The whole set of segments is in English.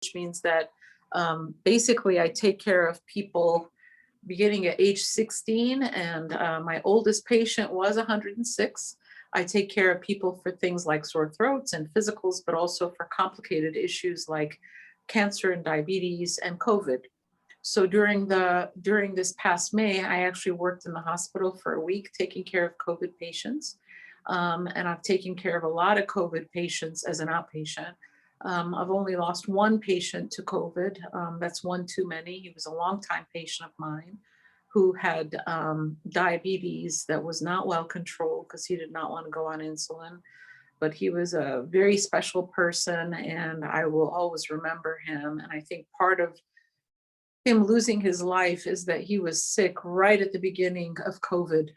which means that basically I take care of people beginning at age 16, and my oldest patient was 106. I take care of people for things like sore throats and physicals, but also for complicated issues like cancer and diabetes and COVID. So during this past May, I actually worked in the hospital for a week taking care of COVID patients. And I've taken care of a lot of COVID patients as an outpatient. I've only lost one patient to COVID. That's one too many. He was a longtime patient of mine who had diabetes that was not well controlled because he did not want to go on insulin. But he was a very special person, and I will always remember him. And I think part of him losing his life is that he was sick right at the beginning of COVID.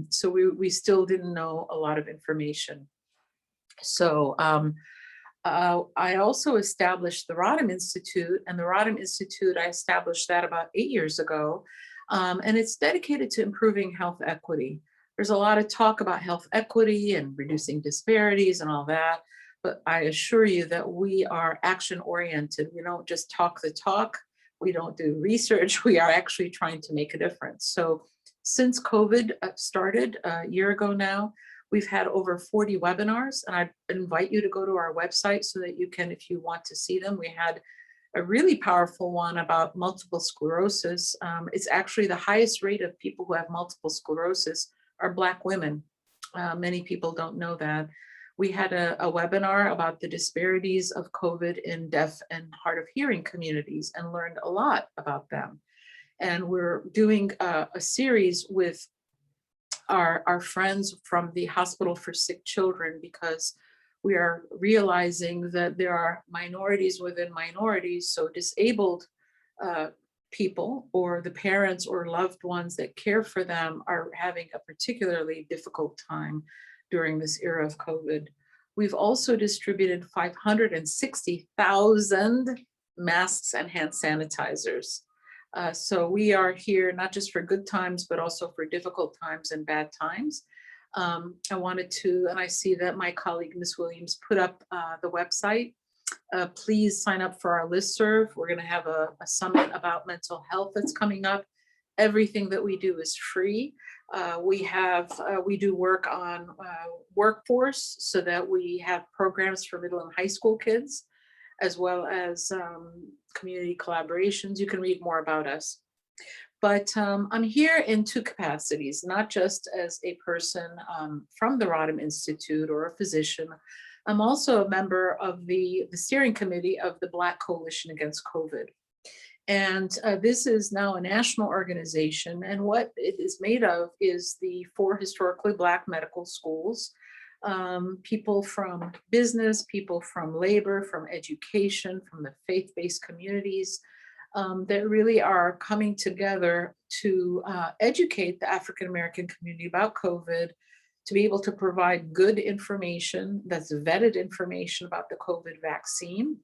So we still didn't know a lot of information. So I also established the Rodham Institute, and the Rodham Institute, I established that about 8 years ago. And it's dedicated to improving health equity. There's a lot of talk about health equity and reducing disparities and all that, but I assure you that we are action oriented. We don't just talk the talk. We don't do research. We are actually trying to make a difference. So since COVID started a year ago now, we've had over 40 webinars, and I invite you to go to our website so that you can, if you want to see them. We had a really powerful one about multiple sclerosis. It's actually the highest rate of people who have multiple sclerosis are Black women. Many people don't know that. We had a webinar about the disparities of COVID in deaf and hard of hearing communities and learned a lot about them. And we're doing a series with our friends from the Hospital for Sick Children, because we are realizing that there are minorities within minorities. So disabled people or the parents or loved ones that care for them are having a particularly difficult time during this era of COVID. We've also distributed 560,000 masks and hand sanitizers. So we are here not just for good times, but also for difficult times and bad times. I wanted to, and I see that my colleague, Ms. Williams, put up the website. Please sign up for our listserv. We're going to have a summit about mental health that's coming up. Everything that we do is free. We do work on workforce, so that we have programs for middle and high school kids, as well as community collaborations. You can read more about us. But I'm here in two capacities, not just as a person from the Rodham Institute or a physician. I'm also a member of the steering committee of the Black Coalition Against COVID. And this is now a national organization. And what it is made of is the 4 historically Black medical schools, people from business, people from labor, from education, from the faith-based communities that really are coming together to educate the African-American community about COVID, to be able to provide good information, that's vetted information about the COVID vaccine,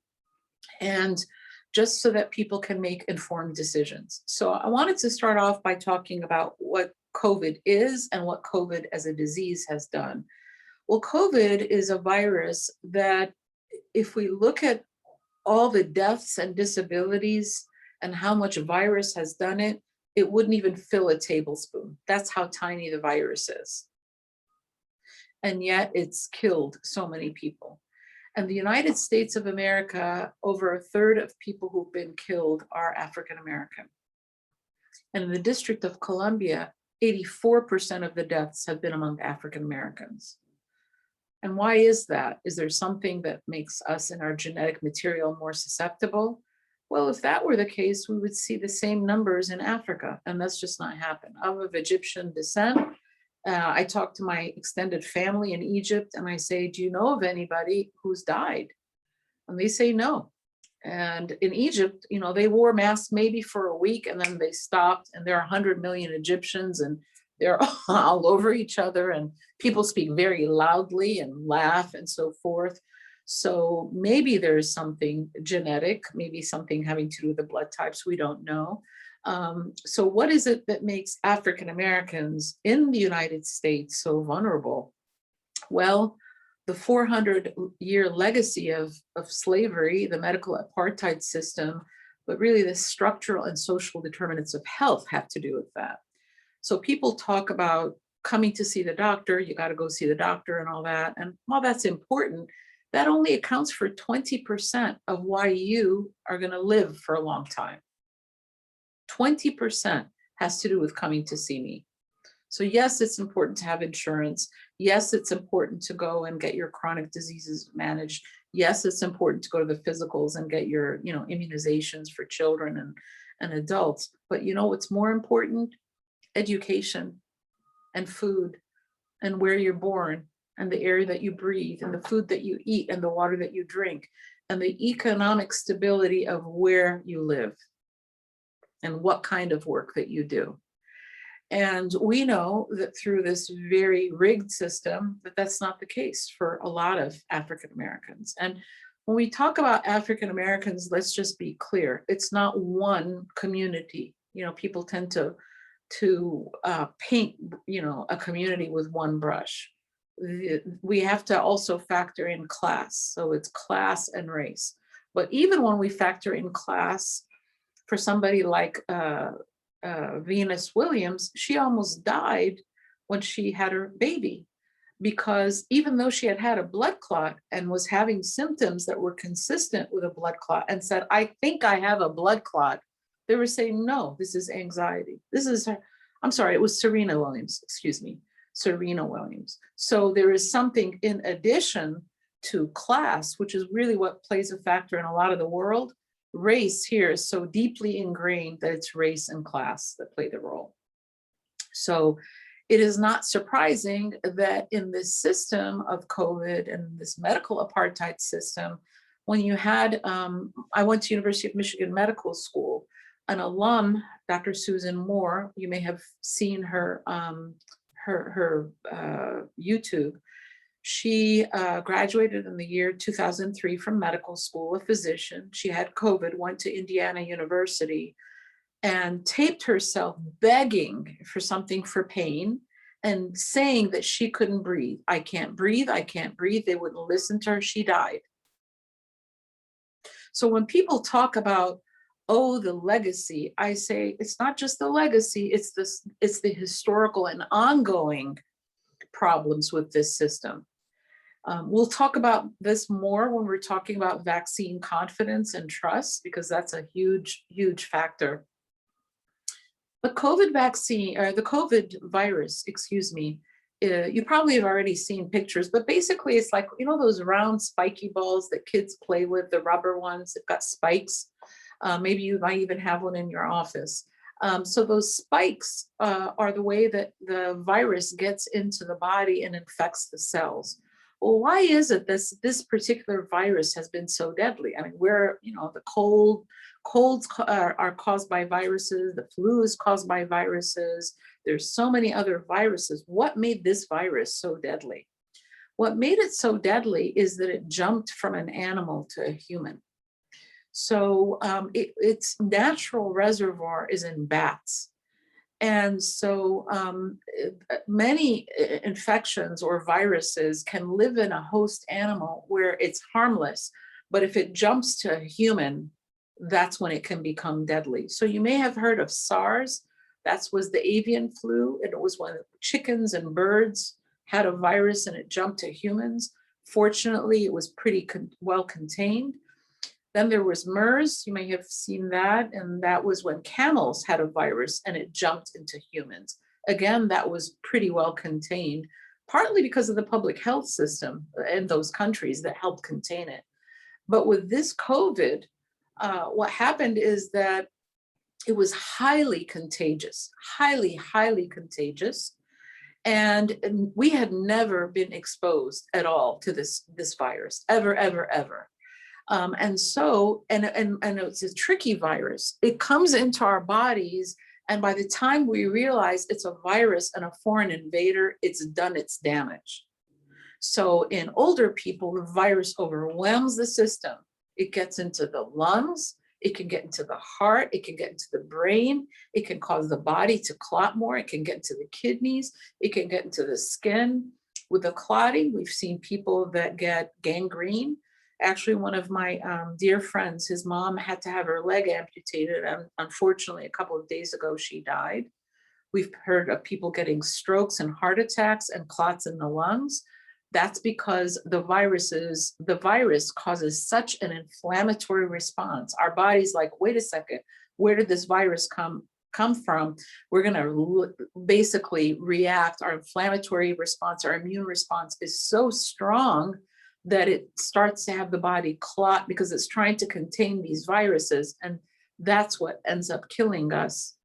and just so that people can make informed decisions. So I wanted to start off by talking about what COVID is and what COVID as a disease has done. Well, COVID is a virus that, if we look at all the deaths and disabilities and how much virus has done it, it wouldn't even fill a tablespoon. That's how tiny the virus is. And yet it's killed so many people. In the United States of America, over a third of people who've been killed are African American. And in the District of Columbia, 84% of the deaths have been among African Americans. And why is that? Is there something that makes us in our genetic material more susceptible? Well, if that were the case, we would see the same numbers in Africa, and that's just not happened. I'm of Egyptian descent. I talk to my extended family in Egypt, and I say, do you know of anybody who's died? And they say no. And in Egypt, they wore masks maybe for a week, and then they stopped, and there are 100 million Egyptians, and they're all over each other, and people speak very loudly and laugh and so forth. So maybe there's something genetic, maybe something having to do with the blood types, we don't know. So what is it that makes African Americans in the United States so vulnerable? Well, the 400-year legacy of slavery, the medical apartheid system, but really the structural and social determinants of health have to do with that. So people talk about coming to see the doctor, you got to go see the doctor and all that. And while that's important, that only accounts for 20% of why you are going to live for a long time. 20% has to do with coming to see me. So yes, it's important to have insurance. Yes, it's important to go and get your chronic diseases managed. Yes, it's important to go to the physicals and get your, immunizations for children and adults. But you know what's more important? Education and food and where you're born and the air that you breathe and the food that you eat and the water that you drink and the economic stability of where you live and what kind of work that you do. And we know that through this very rigged system that that's not the case for a lot of African Americans. And when we talk about African Americans, let's just be clear, it's not one community. People tend to paint, a community with one brush. We have to also factor in class. So it's class and race. But even when we factor in class, for somebody like Venus Williams, she almost died when she had her baby, because even though she had a blood clot and was having symptoms that were consistent with a blood clot and said, I think I have a blood clot, they were saying, no, this is anxiety. This is her. I'm sorry, it was Serena Williams, Serena Williams. So there is something in addition to class, which is really what plays a factor in a lot of the world. Race here is so deeply ingrained that it's race and class that play the role. So it is not surprising that in this system of COVID and this medical apartheid system, when you had, I went to University of Michigan Medical School, an alum, Dr. Susan Moore, you may have seen her, her YouTube. She graduated in the year 2003 from medical school, a physician. She had COVID, went to Indiana University and taped herself begging for something for pain and saying that she couldn't breathe. I can't breathe, I can't breathe. They wouldn't listen to her, she died. So when people talk about, oh, the legacy, I say it's not just the legacy, it's the historical and ongoing problems with this system. We'll talk about this more when we're talking about vaccine confidence and trust, because that's a huge, huge factor. The COVID vaccine, or the COVID virus, you probably have already seen pictures, but basically it's like, those round spiky balls that kids play with, the rubber ones that got spikes. Maybe you might even have one in your office. So those spikes are the way that the virus gets into the body and infects the cells. Well, why is it this particular virus has been so deadly? I mean, the colds are caused by viruses, the flu is caused by viruses, there's so many other viruses. What made this virus so deadly? What made it so deadly is that it jumped from an animal to a human. So its natural reservoir is in bats. And so many infections or viruses can live in a host animal where it's harmless, but if it jumps to a human, that's when it can become deadly. So you may have heard of SARS. That was the avian flu. It was when chickens and birds had a virus and it jumped to humans. Fortunately, it was pretty well contained. Then there was MERS, you may have seen that, and that was when camels had a virus and it jumped into humans. Again, that was pretty well contained, partly because of the public health system in those countries that helped contain it. But with this COVID, what happened is that it was highly contagious, highly, highly contagious. And we had never been exposed at all to this virus, ever, ever, ever. And it's a tricky virus. It comes into our bodies, and by the time we realize it's a virus and a foreign invader, it's done its damage. So in older people, the virus overwhelms the system. It gets into the lungs, it can get into the heart, it can get into the brain, it can cause the body to clot more, it can get into the kidneys, it can get into the skin. With the clotting, we've seen people that get gangrene. Actually, one of my dear friends, his mom had to have her leg amputated, and unfortunately, a couple of days ago, she died. We've heard of people getting strokes and heart attacks and clots in the lungs. That's because the virus causes such an inflammatory response. Our body's like, wait a second, where did this virus come from? We're going to basically react. Our inflammatory response, our immune response is so strong that it starts to have the body clot because it's trying to contain these viruses. And that's what ends up killing us.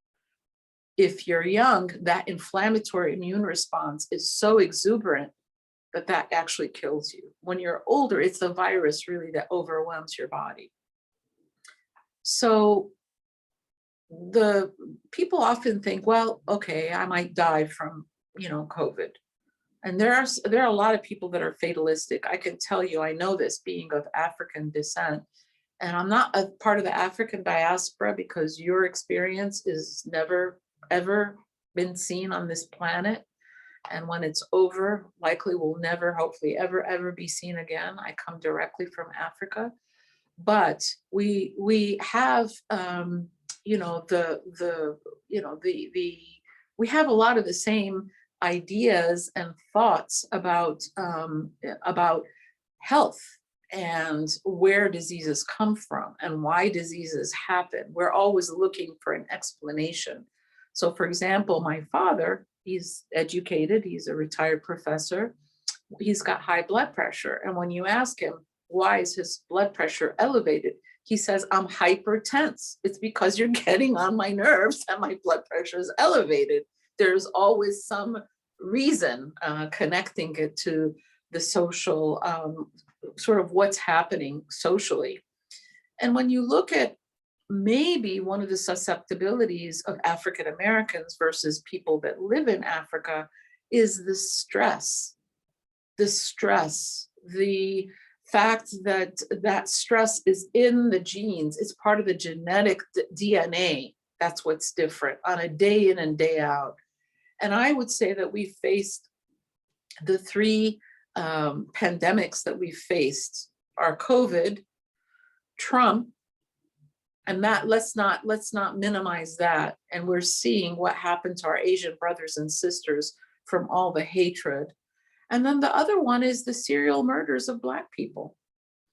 If you're young, that inflammatory immune response is so exuberant that that actually kills you. When you're older, it's the virus really that overwhelms your body. So the people often think, well, okay, I might die from, COVID. And there are a lot of people that are fatalistic. I can tell you, I know this being of African descent. And I'm not a part of the African diaspora because your experience is never, ever been seen on this planet. And when it's over, likely will never, hopefully, ever be seen again. I come directly from Africa. But we have, we have a lot of the same ideas and thoughts about health and where diseases come from and why diseases happen. We're always looking for an explanation. So, for example, my father, he's educated, he's a retired professor, he's got high blood pressure. And when you ask him, why is his blood pressure elevated? He says, I'm hypertense. It's because you're getting on my nerves and my blood pressure is elevated. There's always some reason connecting it to the social, sort of what's happening socially. And when you look at maybe one of the susceptibilities of African Americans versus people that live in Africa is the stress, the fact that that stress is in the genes, it's part of the genetic DNA. That's what's different on a day in and day out. And I would say that we faced the three pandemics that we faced are COVID, Trump, and that let's not minimize that. And we're seeing what happened to our Asian brothers and sisters from all the hatred. And then the other one is the serial murders of Black people.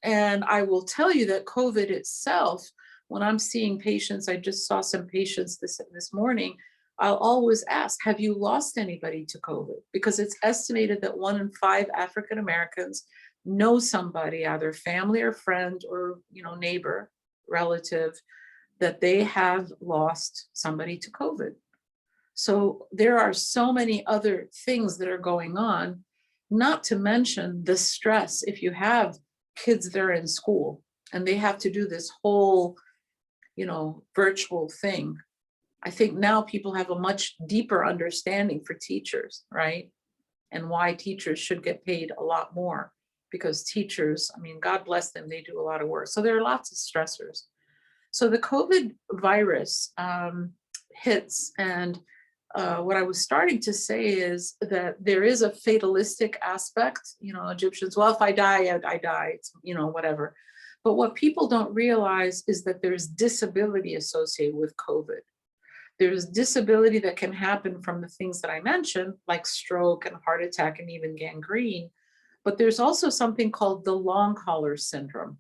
And I will tell you that COVID itself, when I'm seeing patients, I just saw some patients this morning, I'll always ask, have you lost anybody to COVID? Because it's estimated that 1 in 5 African Americans know somebody, either family or friend or neighbor, relative, that they have lost somebody to COVID. So there are so many other things that are going on, not to mention the stress. If you have kids that are in school and they have to do this whole, virtual thing, I think now people have a much deeper understanding for teachers, right? And why teachers should get paid a lot more, because teachers, God bless them, they do a lot of work. So there are lots of stressors. So the COVID virus hits, and what I was starting to say is that there is a fatalistic aspect, Egyptians, well, if I die, I die, it's, whatever. But what people don't realize is that there's disability associated with COVID. There's disability that can happen from the things that I mentioned, like stroke and heart attack and even gangrene. But there's also something called the long hauler syndrome.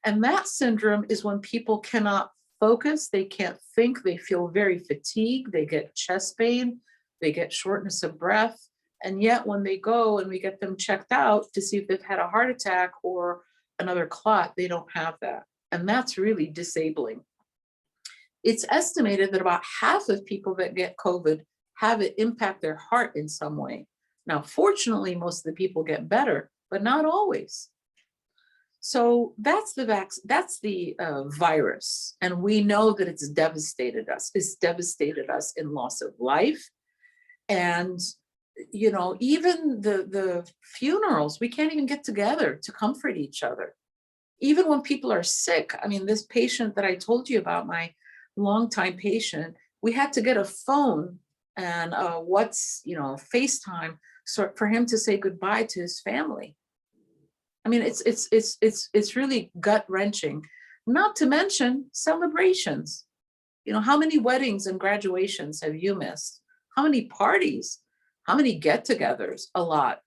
And that syndrome is when people cannot focus, they can't think, they feel very fatigued, they get chest pain, they get shortness of breath. And yet when they go and we get them checked out to see if they've had a heart attack or another clot, they don't have that. And that's really disabling. It's estimated that about half of people that get COVID have it impact their heart in some way. Now, fortunately, most of the people get better, but not always. So that's the virus, and we know that it's devastated us. It's devastated us in loss of life, and even the funerals. We can't even get together to comfort each other. Even when people are sick. This patient that I told you about, my longtime patient, we had to get a phone and FaceTime so for him to say goodbye to his family. I mean, it's really gut wrenching, not to mention celebrations. You know, how many weddings and graduations have you missed? How many parties? How many get-togethers? A lot.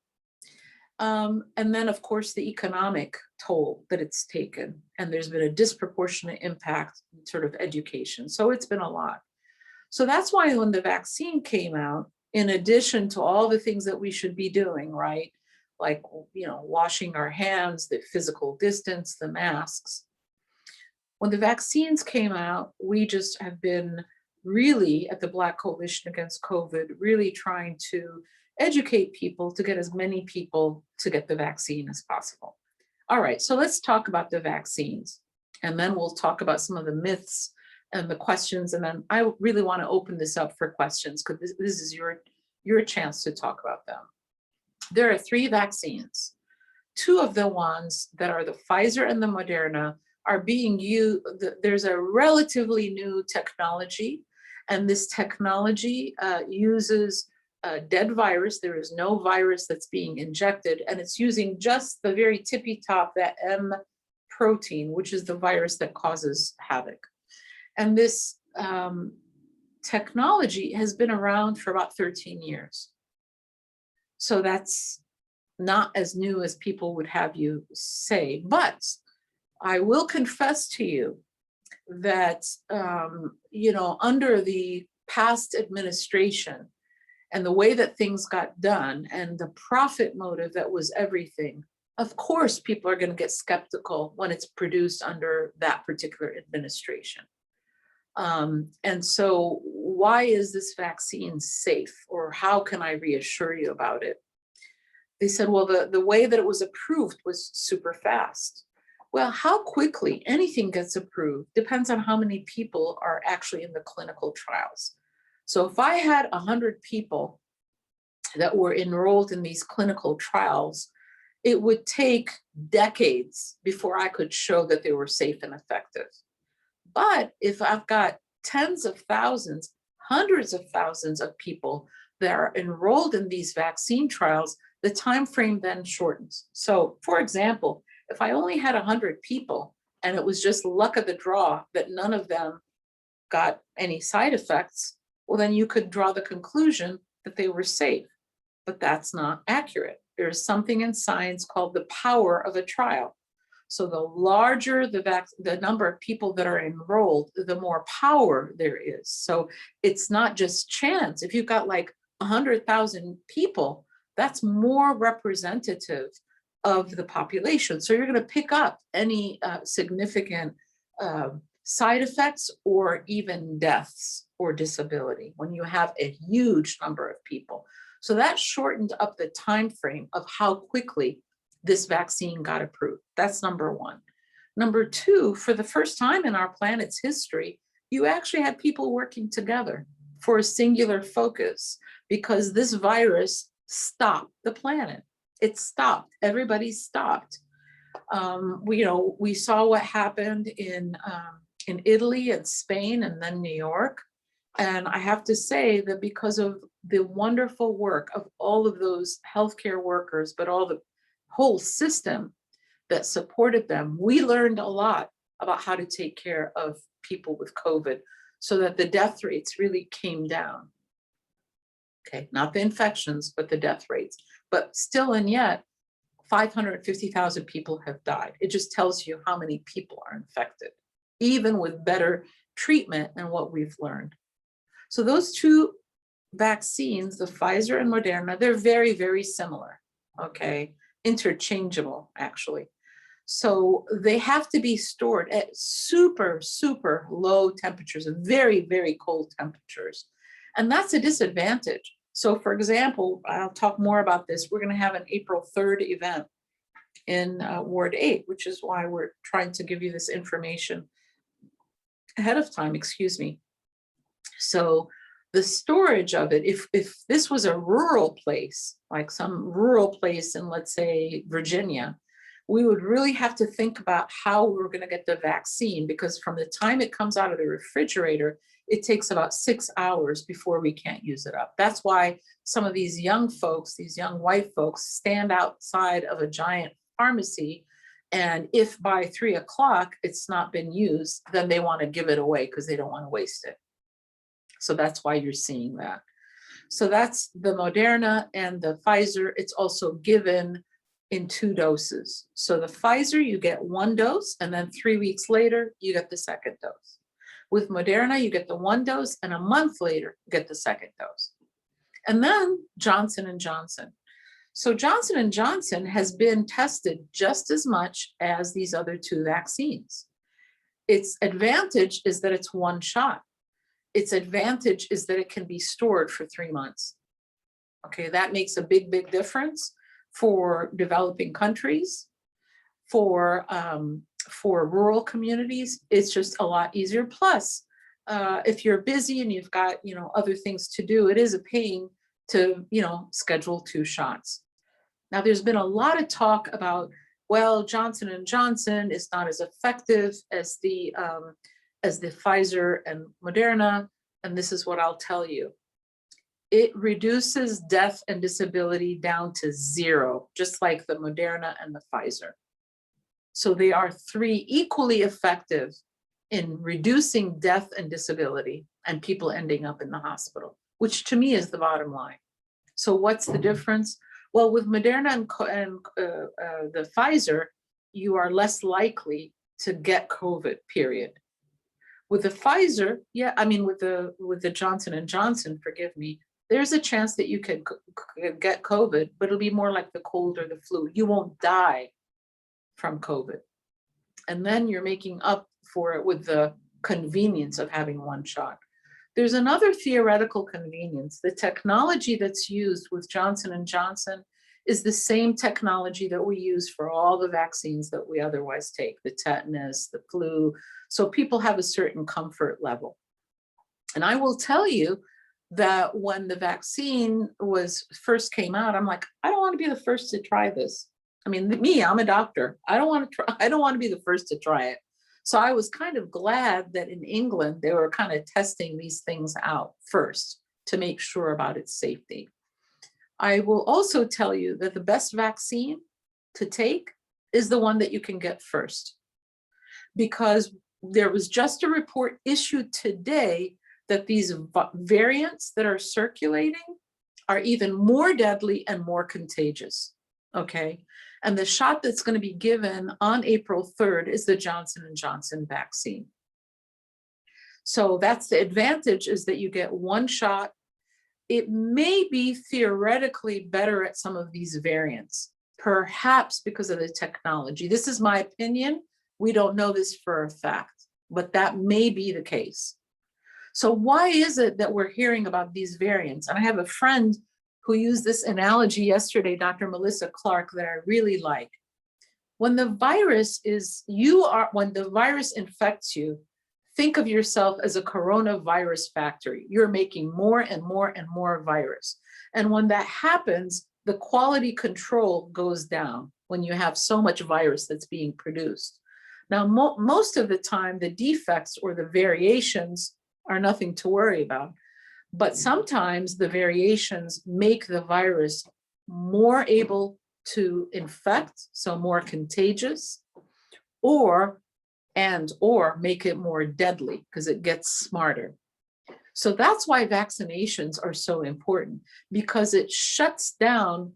And then, of course, the economic toll that it's taken. And there's been a disproportionate impact in sort of education. So it's been a lot. So that's why when the vaccine came out, in addition to all the things that we should be doing, right? Like, you know, washing our hands, the physical distance, the masks. When the vaccines came out, we just have been really at the Black Coalition Against COVID, really trying to educate people to get as many people to get the vaccine as possible. All right, so let's talk about the vaccines, and then we'll talk about some of the myths and the questions, and then I really want to open this up for questions because this is your chance to talk about them. There are 3 vaccines. 2 of the ones that are the Pfizer and the Moderna are being used. There's a relatively new technology, and this technology uses a dead virus. There is no virus that's being injected, and it's using just the very tippy top, that M protein, which is the virus that causes havoc. And this technology has been around for about 13 years. So that's not as new as people would have you say, but I will confess to you that, you know, under the past administration and the way that things got done and the profit motive that was everything, of course, people are going to get skeptical when it's produced under that particular administration. And so why is this vaccine safe, or how can I reassure you about it? They said, well, the way that it was approved was super fast. Well, how quickly anything gets approved depends on how many people are actually in the clinical trials. So if I had 100 people that were enrolled in these clinical trials, it would take decades before I could show that they were safe and effective. But if I've got tens of thousands, hundreds of thousands of people that are enrolled in these vaccine trials, the time frame then shortens. So for example, if I only had 100 people and it was just luck of the draw that none of them got any side effects, well, then you could draw the conclusion that they were safe, but that's not accurate. There's something in science called the power of a trial. So the larger the number of people that are enrolled, the more power there is. So it's not just chance. If you've got like 100,000 people, that's more representative of the population. So you're going to pick up any significant side effects or even deaths or disability when you have a huge number of people. So that shortened up the time frame of how quickly this vaccine got approved. That's number 1. Number 2, for the first time in our planet's history, you actually had people working together for a singular focus, because this virus stopped the planet. It stopped. Everybody stopped. We saw what happened in Italy and Spain and then New York. And I have to say that because of the wonderful work of all of those healthcare workers, but all the whole system that supported them, we learned a lot about how to take care of people with COVID so that the death rates really came down. Okay, not the infections, but the death rates. But still and yet, 550,000 people have died. It just tells you how many people are infected, even with better treatment and what we've learned. So those 2 vaccines, the Pfizer and Moderna, they're very, very similar, okay? Interchangeable, actually. So they have to be stored at super, super low temperatures, very, very cold temperatures. And that's a disadvantage. So for example, I'll talk more about this. We're going to have an April 3rd event in Ward 8, which is why we're trying to give you this information ahead of time, excuse me. So the storage of it, if this was a rural place, like some rural place in, let's say, Virginia, we would really have to think about how we're going to get the vaccine, because from the time it comes out of the refrigerator, it takes about 6 hours before we can't use it up. That's why some of these young folks, these young white folks, stand outside of a giant pharmacy. And if by 3 o'clock it's not been used, then they want to give it away because they don't want to waste it. So that's why you're seeing that. So that's the Moderna and the Pfizer. It's also given in 2 doses. So the Pfizer, you get 1 dose, and then 3 weeks later, you get the second dose. With Moderna, you get the 1 dose, and a month later, you get the second dose. And then Johnson and Johnson. So Johnson and Johnson has been tested just as much as these other 2 vaccines. Its advantage is that it's 1 shot. Its advantage is that it can be stored for 3 months. Okay, that makes a big, big difference for developing countries, for rural communities. It's just a lot easier. Plus, if you're busy and you've got, other things to do, it is a pain to, schedule 2 shots. Now, there's been a lot of talk about, well, Johnson and Johnson is not as effective as the Pfizer and Moderna, and this is what I'll tell you. It reduces death and disability down to 0, just like the Moderna and the Pfizer. So they are 3 equally effective in reducing death and disability and people ending up in the hospital, which to me is the bottom line. So what's the difference? Well, with Moderna and the Pfizer, you are less likely to get COVID, period. With the Pfizer, with the Johnson and Johnson, forgive me, there's a chance that you could get COVID, but it'll be more like the cold or the flu. You won't die from COVID. And then you're making up for it with the convenience of having 1 shot. There's another theoretical convenience. The technology that's used with Johnson and Johnson is the same technology that we use for all the vaccines that we otherwise take, the tetanus, the flu. So people have a certain comfort level. And I will tell you that when the vaccine first came out, I'm like, I don't want to be the first to try this. I mean, me, I'm a doctor. I don't want to be the first to try it. So I was kind of glad that in England, they were kind of testing these things out first to make sure about its safety. I will also tell you that the best vaccine to take is the one that you can get first, because there was just a report issued today that these variants that are circulating are even more deadly and more contagious, okay? And the shot that's going to be given on April 3rd is the Johnson and Johnson vaccine. So that's the advantage, is that you get 1 shot. It may be theoretically better at some of these variants, perhaps because of the technology. This is my opinion. We don't know this for a fact, but that may be the case. So why is it that we're hearing about these variants? And I have a friend who used this analogy yesterday, Dr. Melissa Clark, that I really like. When the virus infects you, think of yourself as a coronavirus factory. You're making more and more and more virus. And when that happens, the quality control goes down when you have so much virus that's being produced. Now, most of the time, the defects or the variations are nothing to worry about. But sometimes the variations make the virus more able to infect, so more contagious, or make it more deadly because it gets smarter. So that's why vaccinations are so important, because it shuts down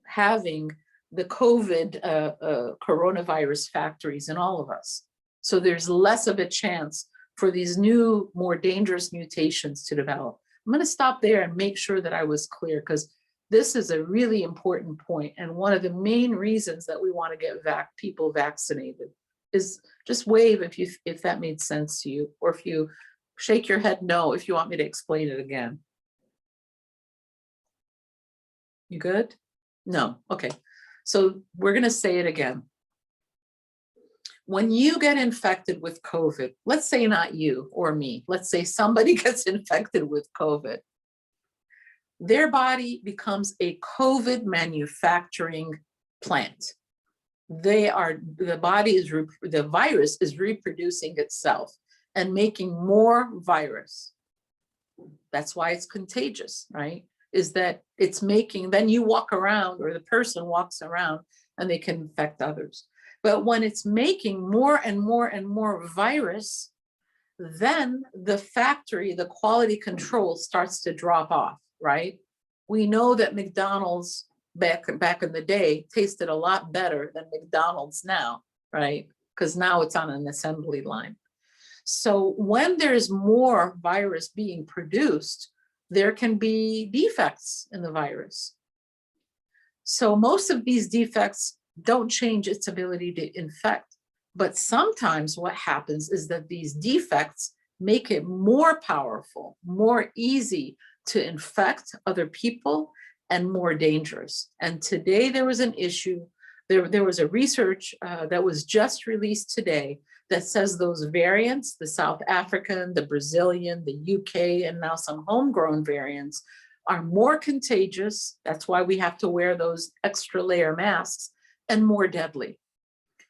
having the COVID coronavirus factories in all of us. So there's less of a chance for these new, more dangerous mutations to develop. I'm going to stop there and make sure that I was clear, because this is a really important point. And one of the main reasons that we want to get people vaccinated is, just wave if that made sense to you, or if you shake your head no, if you want me to explain it again. You good? No, okay. So we're going to say it again. When you get infected with COVID, let's say not you or me, let's say somebody gets infected with COVID, their body becomes a COVID manufacturing plant. the virus is reproducing itself and making more virus. That's why it's contagious, right? Is that it's making, then you walk around, or the person walks around, and they can infect others. But when it's making more and more and more virus, then the factory, the quality control starts to drop off, right? We know that McDonald's back in the day tasted a lot better than McDonald's now, right? Because now it's on an assembly line. So when there's more virus being produced, there can be defects in the virus. So most of these defects don't change its ability to infect. But sometimes what happens is that these defects make it more powerful, more easy to infect other people, and more dangerous. And today there was an issue, there was a research that was just released today that says those variants, the South African, the Brazilian, the UK, and now some homegrown variants, are more contagious. That's why we have to wear those extra layer masks, and more deadly.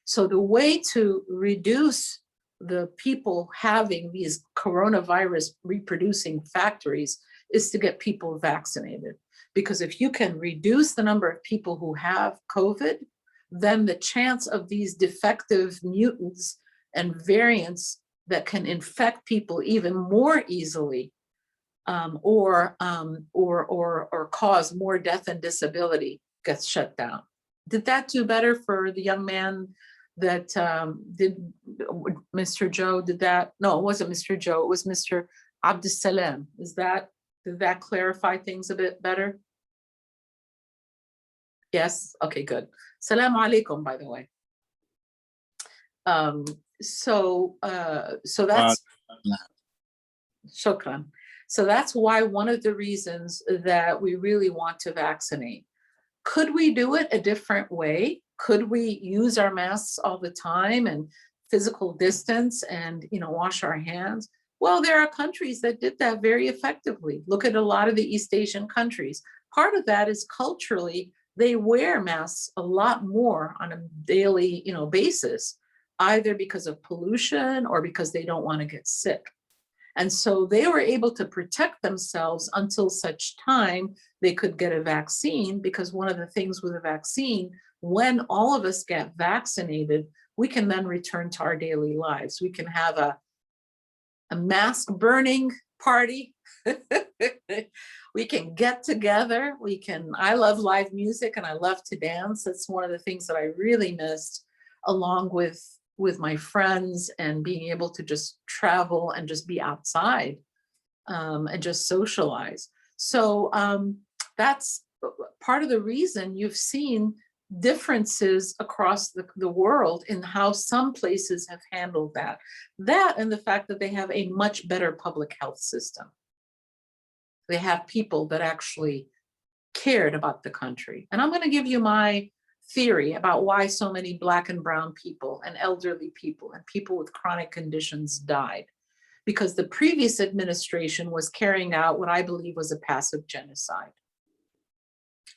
So the way to reduce the people having these coronavirus reproducing factories is to get people vaccinated. Because if you can reduce the number of people who have COVID, then the chance of these defective mutants and variants that can infect people even more easily, or cause more death and disability, gets shut down. Did that do better for the young man that did Mr. Joe did that? No, it wasn't Mr. Joe, it was Mr. Abdussalam. Did that clarify things a bit better? Yes, okay, good. Salam alaikum, by the way. So that's shukran. So that's why one of the reasons that we really want to vaccinate. Could we do it a different way? Could we use our masks all the time and physical distance and, wash our hands? Well, there are countries that did that very effectively. Look at a lot of the East Asian countries. Part of that is culturally, they wear masks a lot more on a daily, basis, either because of pollution or because they don't want to get sick. And so they were able to protect themselves until such time they could get a vaccine, because one of the things with a vaccine, when all of us get vaccinated, we can then return to our daily lives. We can have a mask burning party. We can get together. I love live music and I love to dance. That's one of the things that I really missed, along with my friends and being able to just travel and just be outside, and just socialize. So that's part of the reason you've seen differences across the world in how some places have handled that. That and the fact that they have a much better public health system. They have people that actually cared about the country. And I'm going to give you my theory about why so many Black and brown people and elderly people and people with chronic conditions died. Because the previous administration was carrying out what I believe was a passive genocide.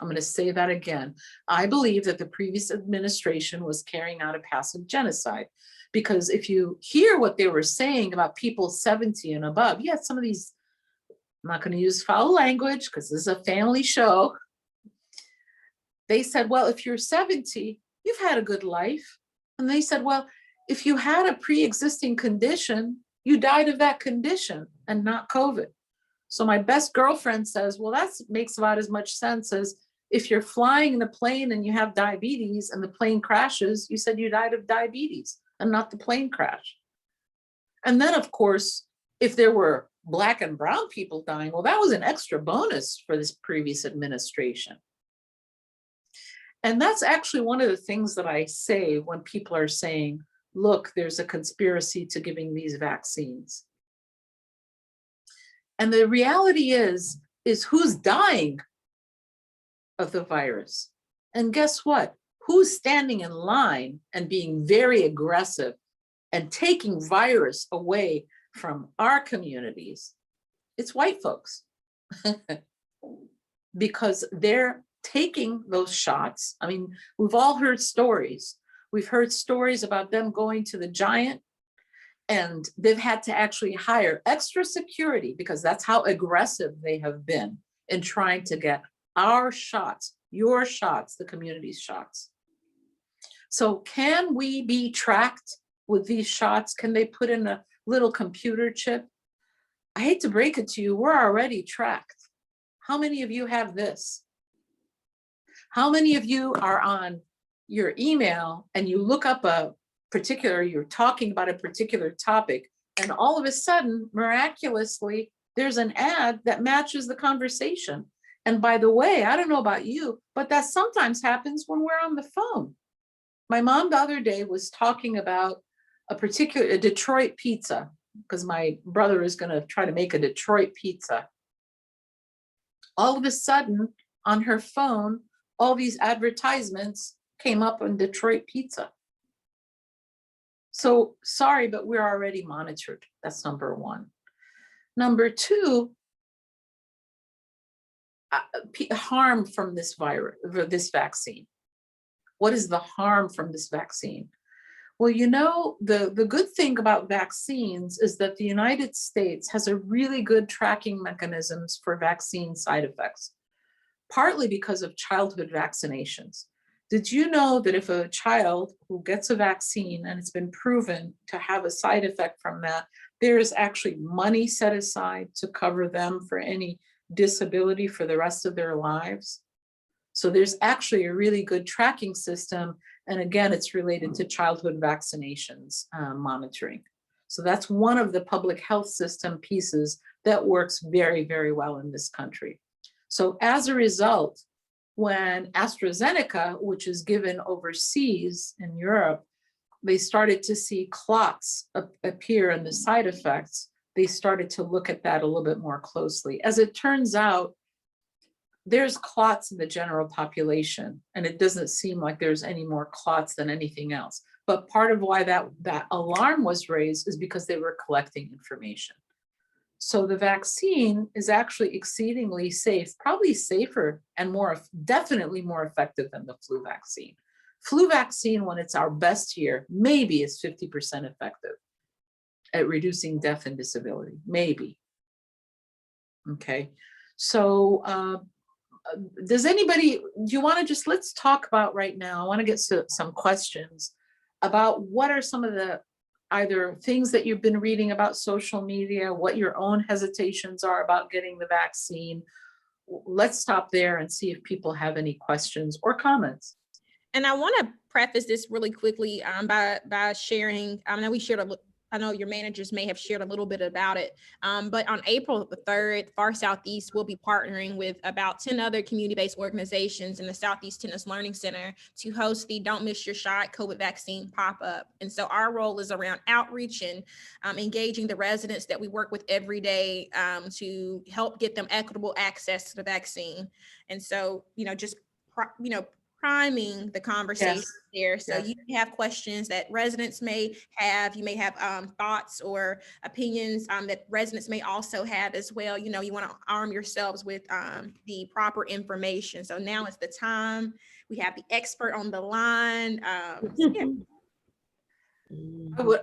I'm going to say that again. I believe that the previous administration was carrying out a passive genocide, because if you hear what they were saying about people 70 and above, yeah, some of these, I'm not going to use foul language because this is a family show. They said, well, if you're 70, you've had a good life. And they said, well, if you had a pre-existing condition, you died of that condition and not COVID. So my best girlfriend says, well, that makes about as much sense as if you're flying in a plane and you have diabetes and the plane crashes, you said you died of diabetes and not the plane crash. And then, of course, if there were Black and brown people dying, well, that was an extra bonus for this previous administration. And that's actually one of the things that I say when people are saying, look, there's a conspiracy to giving these vaccines. And the reality is who's dying of the virus? And guess what? Who's standing in line and being very aggressive and taking virus away from our communities? It's white folks. Because they're taking those shots. I mean, we've all heard stories We've heard stories about them going to the Giant, and they've had to actually hire extra security because that's how aggressive they have been in trying to get our shots, your shots, the community's shots. So can we be tracked with these shots? Can they put in a little computer chip? I hate to break it to you, we're already tracked. How many of you have this? How many of you are on your email and you look up a particular, you're talking about a particular topic, and all of a sudden, miraculously, there's an ad that matches the conversation. And by the way, I don't know about you, but that sometimes happens when we're on the phone. My mom the other day was talking about a Detroit pizza, because my brother is going to try to make a Detroit pizza. All of a sudden, on her phone, all these advertisements came up on Detroit pizza. So sorry, but we're already monitored. That's number one. Number two, harm from this virus, this vaccine. What is the harm from this vaccine? Well, you know, the good thing about vaccines is that the United States has a really good tracking mechanisms for vaccine side effects, partly because of childhood vaccinations. Did you know that if a child who gets a vaccine and it's been proven to have a side effect from that, there is actually money set aside to cover them for any disability for the rest of their lives? So there's actually a really good tracking system. And again, it's related to childhood vaccinations monitoring. So that's one of the public health system pieces that works very, very well in this country. So as a result, when AstraZeneca, which is given overseas in Europe, they started to see clots appear in the side effects, they started to look at that a little bit more closely. As it turns out, there's clots in the general population, and it doesn't seem like there's any more clots than anything else. But part of why that alarm was raised is because they were collecting information. So the vaccine is actually exceedingly safe, probably safer and definitely more effective than the flu vaccine. Flu vaccine, when it's our best year, maybe is 50% effective at reducing death and disability, maybe. Okay, so do you want to just, let's talk about right now, I want to get to some questions about what are some of the either things that you've been reading about social media, what your own hesitations are about getting the vaccine. Let's stop there and see if people have any questions or comments. And I want to preface this really quickly by sharing. I know we shared I know your managers may have shared a little bit about it, but on April the 3rd, Far Southeast will be partnering with about 10 other community-based organizations in the Southeast Tennis Learning Center to host the Don't Miss Your Shot COVID vaccine pop-up. And so our role is around outreach and engaging the residents that we work with every day to help get them equitable access to the vaccine. And so, just priming the conversation there. So you have questions that residents may have, you may have thoughts or opinions that residents may also have as well. You want to arm yourselves with the proper information. So now is the time. We have the expert on the line. I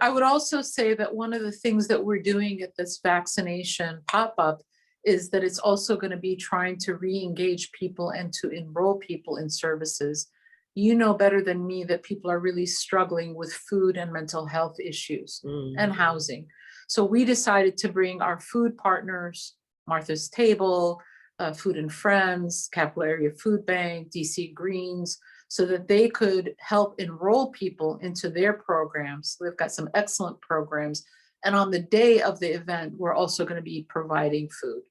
would also say that one of the things that we're doing at this vaccination pop-up is that it's also going to be trying to re-engage people and to enroll people in services. You know better than me that people are really struggling with food and mental health issues and housing. So we decided to bring our food partners, Martha's Table, Food and Friends, Capital Area Food Bank, DC Greens, so that they could help enroll people into their programs. They've got some excellent programs. And on the day of the event, we're also going to be providing food.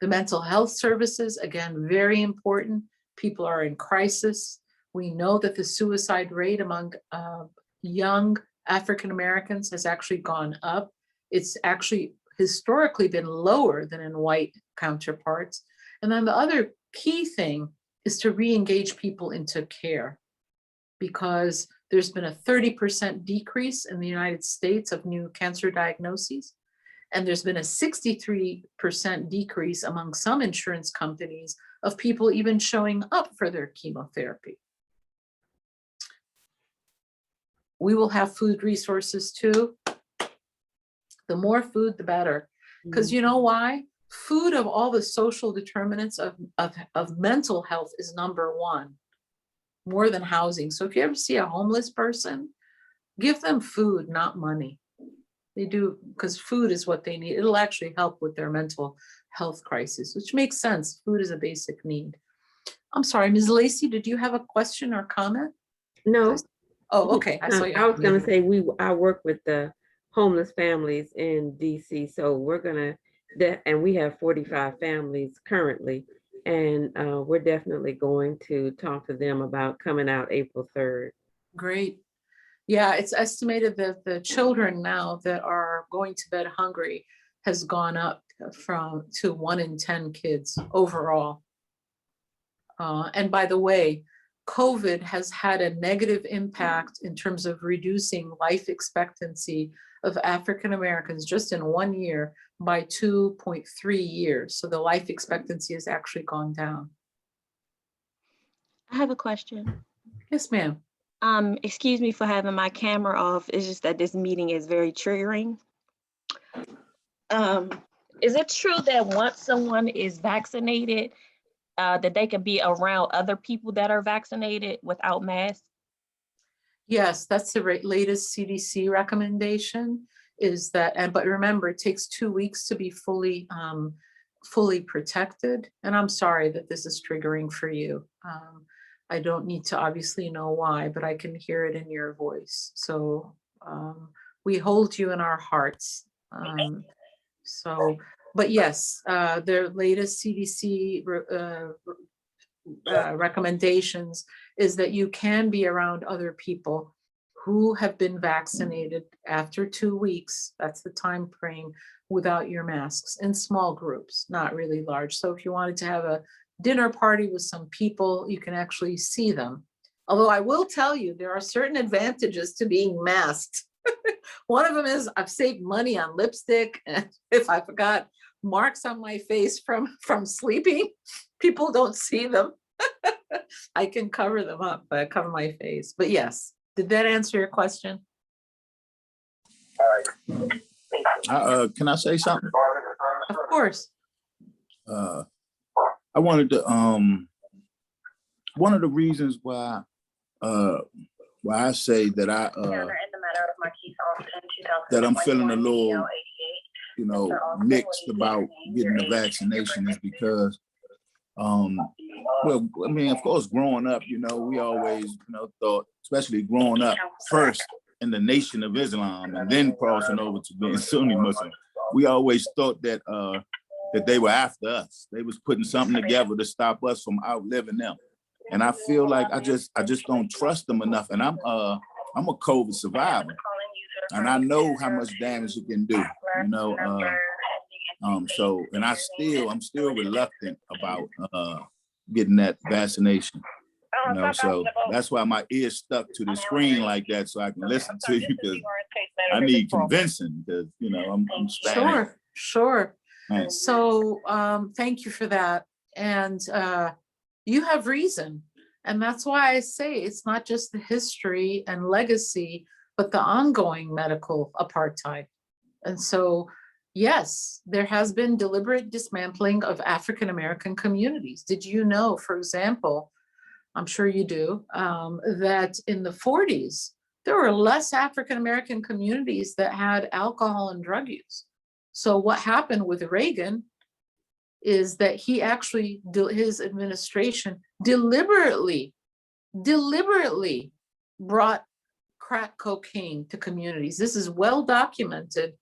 The mental health services, again, very important. People are in crisis. We know that the suicide rate among young African Americans has actually gone up. It's actually historically been lower than in white counterparts. And then the other key thing is to re-engage people into care, because there's been a 30% decrease in the United States of new cancer diagnoses. And there's been a 63% decrease among some insurance companies of people even showing up for their chemotherapy. We will have food resources too. The more food, the better. Because you know why? Food of all the social determinants of mental health is number one, more than housing. So if you ever see a homeless person, give them food, not money. They do, because food is what they need. It'll actually help with their mental health crisis, which makes sense. Food is a basic need. I'm sorry, Ms. Lacey, did you have a question or comment? No. Oh, okay. I saw you. I was going to say I work with the homeless families in DC, so we're gonna and we have 45 families currently, and we're definitely going to talk to them about coming out April 3rd. Great. Yeah, it's estimated that the children now that are going to bed hungry has gone up to 1 in 10 kids overall. And by the way, COVID has had a negative impact in terms of reducing life expectancy of African Americans just in 1 year by 2.3 years. So the life expectancy has actually gone down. I have a question. Yes, ma'am. Excuse me for having my camera off. It's just that this meeting is very triggering. Is it true that once someone is vaccinated, that they can be around other people that are vaccinated without masks? Yes, that's the latest CDC recommendation is that, but remember, it takes 2 weeks to be fully protected. And I'm sorry that this is triggering for you. I don't need to obviously know why, but I can hear it in your voice. So we hold you in our hearts. But yes, their latest CDC recommendations is that you can be around other people who have been vaccinated after 2 weeks. That's the time frame, without your masks, in small groups, not really large. So if you wanted to have a dinner party with some people, you can actually see them. Although I will tell you, there are certain advantages to being masked. One of them is I've saved money on lipstick, and if I forgot marks on my face from sleeping, people don't see them. I can cover them up, but cover my face. But yes, did that answer your question? Can I say something? Of course. I wanted to one of the reasons why I say that that I'm feeling a little, mixed about getting the vaccination is because well, I mean, of course, growing up, we always, thought, especially growing up first in the Nation of Islam and then crossing over to being Sunni Muslim, we always thought that that they were after us. They was putting something together to stop us from outliving them. And I feel like I just don't trust them enough. And I'm a COVID survivor, and I know how much damage it can do. So, and I'm still reluctant about getting that vaccination. So that's why my ears stuck to the screen like that, so I can listen to you, because I need convincing, because I'm Spanish. Sure. Right. So thank you for that. And you have reason. And that's why I say it's not just the history and legacy, but the ongoing medical apartheid. And so, yes, there has been deliberate dismantling of African American communities. Did you know, for example, I'm sure you do, that in the 40s, there were less African American communities that had alcohol and drug use. So what happened with Reagan is that he actually, his administration deliberately brought crack cocaine to communities. This is well documented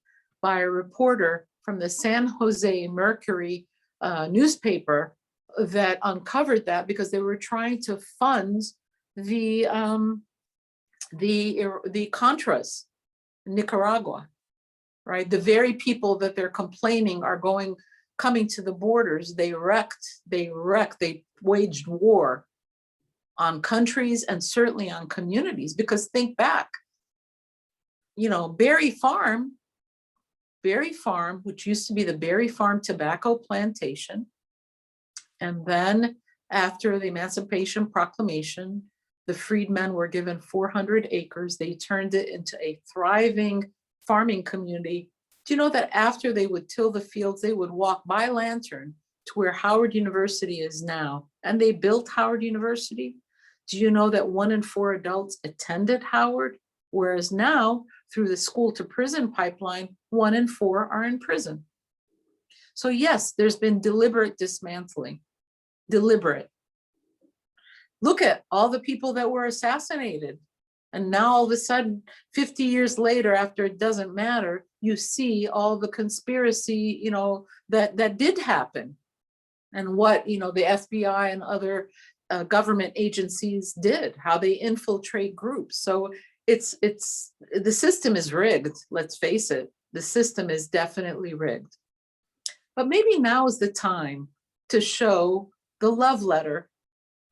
by a reporter from the San Jose Mercury newspaper that uncovered that, because they were trying to fund the Contras in Nicaragua, right? The very people that they're complaining are coming to the borders. They waged war on countries and certainly on communities, because think back, Berry Farm, which used to be the Berry Farm tobacco plantation. And then after the Emancipation Proclamation, The freedmen were given 400 acres. They turned it into a thriving farming community. Do you know that after they would till the fields, they would walk by lantern to where Howard University is now? And they built Howard University. Do you know that 1 in 4 adults attended Howard? Whereas now, through the school to prison pipeline, 1 in 4 are in prison. So yes, there's been deliberate dismantling, deliberate. Look at all the people that were assassinated. And now all of a sudden, 50 years later, after it doesn't matter, you see all the conspiracy, that did happen. And what, the FBI and other government agencies did, how they infiltrate groups. So the system is rigged, let's face it. The system is definitely rigged. But maybe now is the time to show the love letter,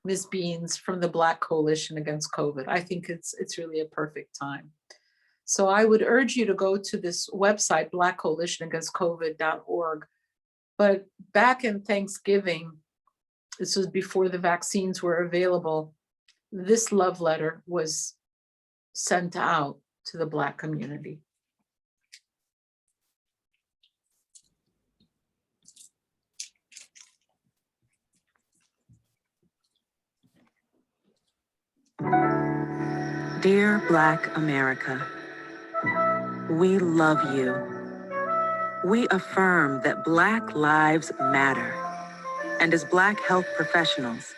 Ms. Beans, from the Black Coalition Against COVID. I think it's really a perfect time. So I would urge you to go to this website, blackcoalitionagainstcovid.org. But back in Thanksgiving, this was before the vaccines were available, this love letter was sent out to the Black community. Dear Black America, we love you. We affirm that Black lives matter. And as Black health professionals,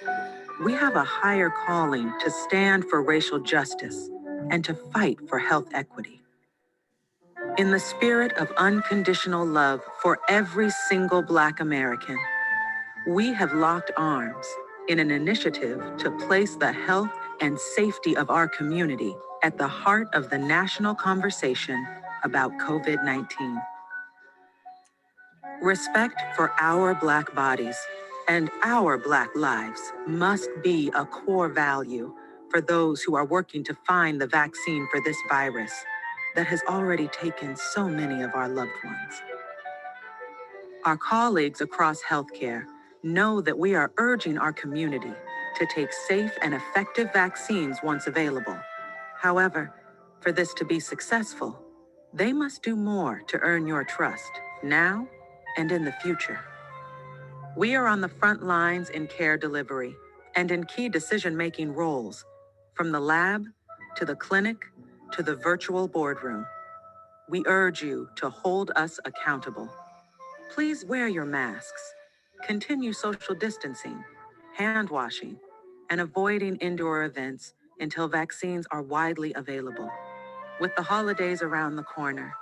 we have a higher calling to stand for racial justice and to fight for health equity. In the spirit of unconditional love for every single Black American, we have locked arms in an initiative to place the health and safety of our community at the heart of the national conversation about COVID-19. Respect for our Black bodies and our Black lives must be a core value for those who are working to find the vaccine for this virus that has already taken so many of our loved ones. Our colleagues across healthcare know that we are urging our community to take safe and effective vaccines once available. However, for this to be successful, they must do more to earn your trust now and in the future. We are on the front lines in care delivery and in key decision-making roles, from the lab to the clinic to the virtual boardroom. We urge you to hold us accountable. Please wear your masks, continue social distancing, hand washing, and avoiding indoor events until vaccines are widely available. With the holidays around the corner,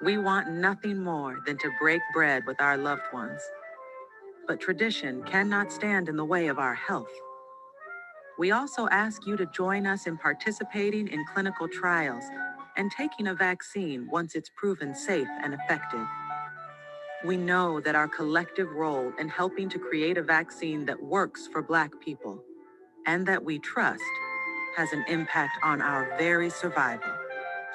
we want nothing more than to break bread with our loved ones. But tradition cannot stand in the way of our health. We also ask you to join us in participating in clinical trials and taking a vaccine once it's proven safe and effective. We know that our collective role in helping to create a vaccine that works for Black people and that we trust has an impact on our very survival.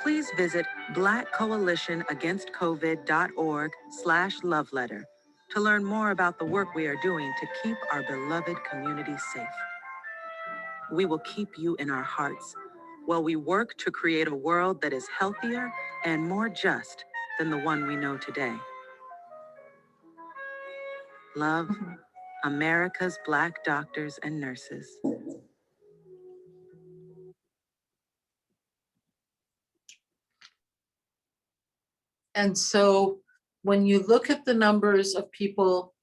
Please visit blackcoalitionagainstcovid.org/love letter to learn more about the work we are doing to keep our beloved community safe. We will keep you in our hearts while we work to create a world that is healthier and more just than the one we know today. Love, America's Black doctors and nurses. And so when you look at the numbers of people,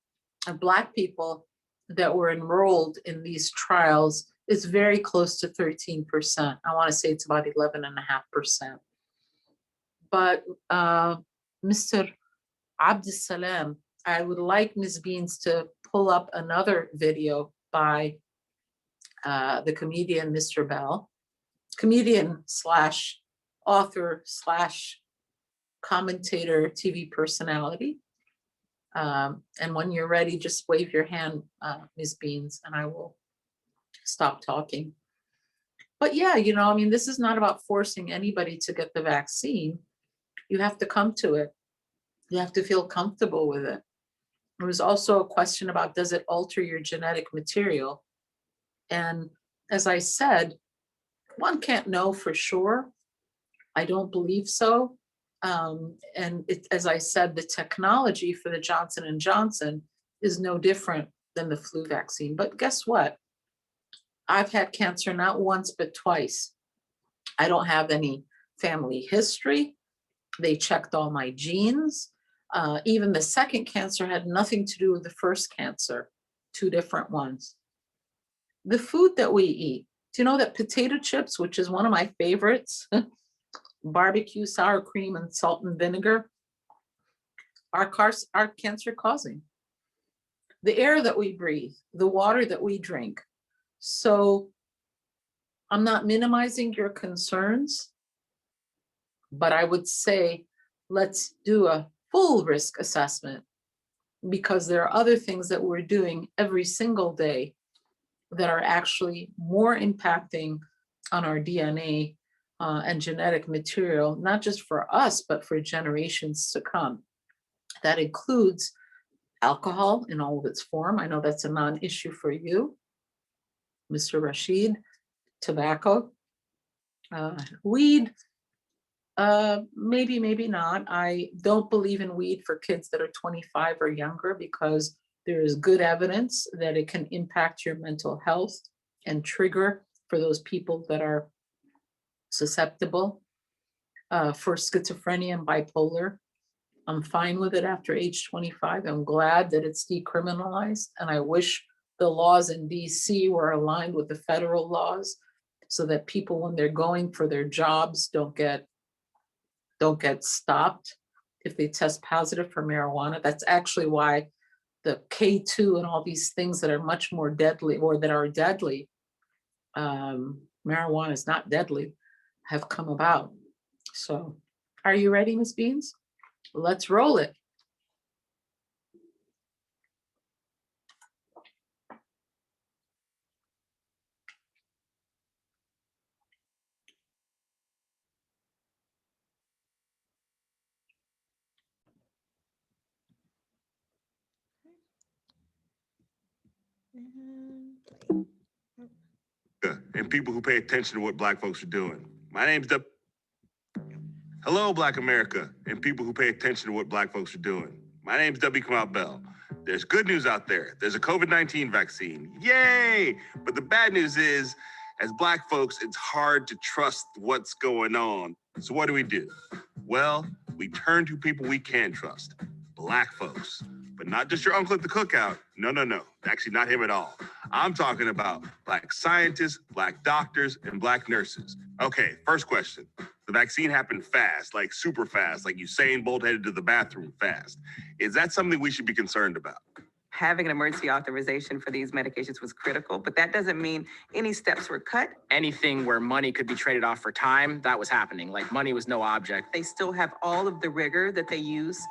of Black people that were enrolled in these trials, it's very close to 13%. I want to say it's about 11.5%. But Mr. Abdussalam, I would like Ms. Beans to pull up another video by the comedian Mr. Bell, comedian slash author slash commentator, TV personality. And when you're ready, just wave your hand, Ms. Beans, and I will stop talking. But yeah, this is not about forcing anybody to get the vaccine. You have to come to it. You have to feel comfortable with it. There was also a question about, does it alter your genetic material? And as I said, one can't know for sure. I don't believe so. And as I said, the technology for the Johnson and Johnson is no different than the flu vaccine. But guess what? I've had cancer not once, but twice. I don't have any family history. They checked all my genes. Even the second cancer had nothing to do with the first cancer, two different ones. The food that we eat, do you know that potato chips, which is one of my favorites, barbecue, sour cream, and salt and vinegar, are cancer causing? The air that we breathe, the water that we drink. So I'm not minimizing your concerns, but I would say let's do a full risk assessment, because there are other things that we're doing every single day that are actually more impacting on our DNA and genetic material, not just for us, but for generations to come. That includes alcohol in all of its form. I know that's a non-issue for you, Mr. Rashid. Tobacco, weed, maybe, maybe not. I don't believe in weed for kids that are 25 or younger, because there is good evidence that it can impact your mental health and trigger for those people that are susceptible. For schizophrenia and bipolar, I'm fine with it after age 25. I'm glad that it's decriminalized, and I wish the laws in DC were aligned with the federal laws, so that people, when they're going for their jobs, don't get stopped if they test positive for marijuana. That's actually why the K2 and all these things that are much more deadly, or that are deadly, marijuana is not deadly, have come about. So are you ready, Ms. Beans? Let's roll it. And people who pay attention to what Black folks are doing. My name's Hello, Black America, and people who pay attention to what Black folks are doing. My name's W. Kamau Bell. There's good news out there. There's a COVID-19 vaccine. Yay! But the bad news is, as Black folks, it's hard to trust what's going on. So what do? Well, we turn to people we can trust. Black folks. But not just your uncle at the cookout. No. Actually, not him at all. I'm talking about Black scientists, Black doctors, and Black nurses. Okay, first question. The vaccine happened fast, like super fast, like Usain Bolt headed to the bathroom fast. Is that something we should be concerned about? Having an emergency authorization for these medications was critical, but that doesn't mean any steps were cut. Anything where money could be traded off for time, that was happening. Like, money was no object. They still have all of the rigor that they use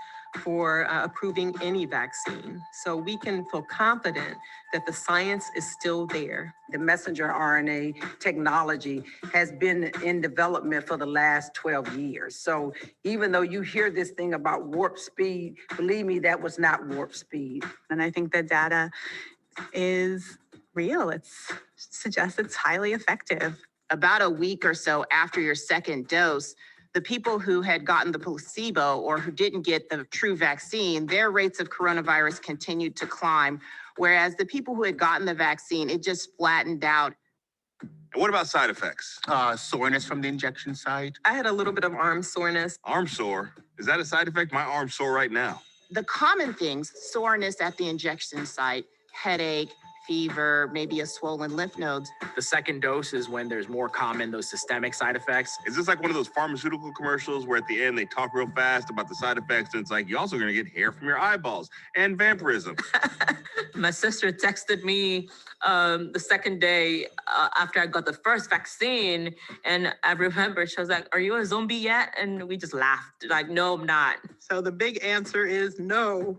for approving any vaccine. So we can feel confident that the science is still there. The messenger RNA technology has been in development for the last 12 years. So even though you hear this thing about warp speed, believe me, that was not warp speed. And I think the data is real. It suggests it's highly effective. About a week or so after your second dose, the people who had gotten the placebo or who didn't get the true vaccine, their rates of coronavirus continued to climb. Whereas the people who had gotten the vaccine, it just flattened out. And what about side effects? Soreness from the injection site. I had a little bit of arm soreness. Arm sore? Is that a side effect? My arm's sore right now. The common things, soreness at the injection site, headache, fever, maybe a swollen lymph nodes. The second dose is when there's more common, those systemic side effects. Is this like one of those pharmaceutical commercials where at the end they talk real fast about the side effects, and it's like, you're also gonna get hair from your eyeballs and vampirism? My sister texted me the second day after I got the first vaccine, and I remember she was like, "Are you a zombie yet?" And we just laughed, like, "No, I'm not." So the big answer is no.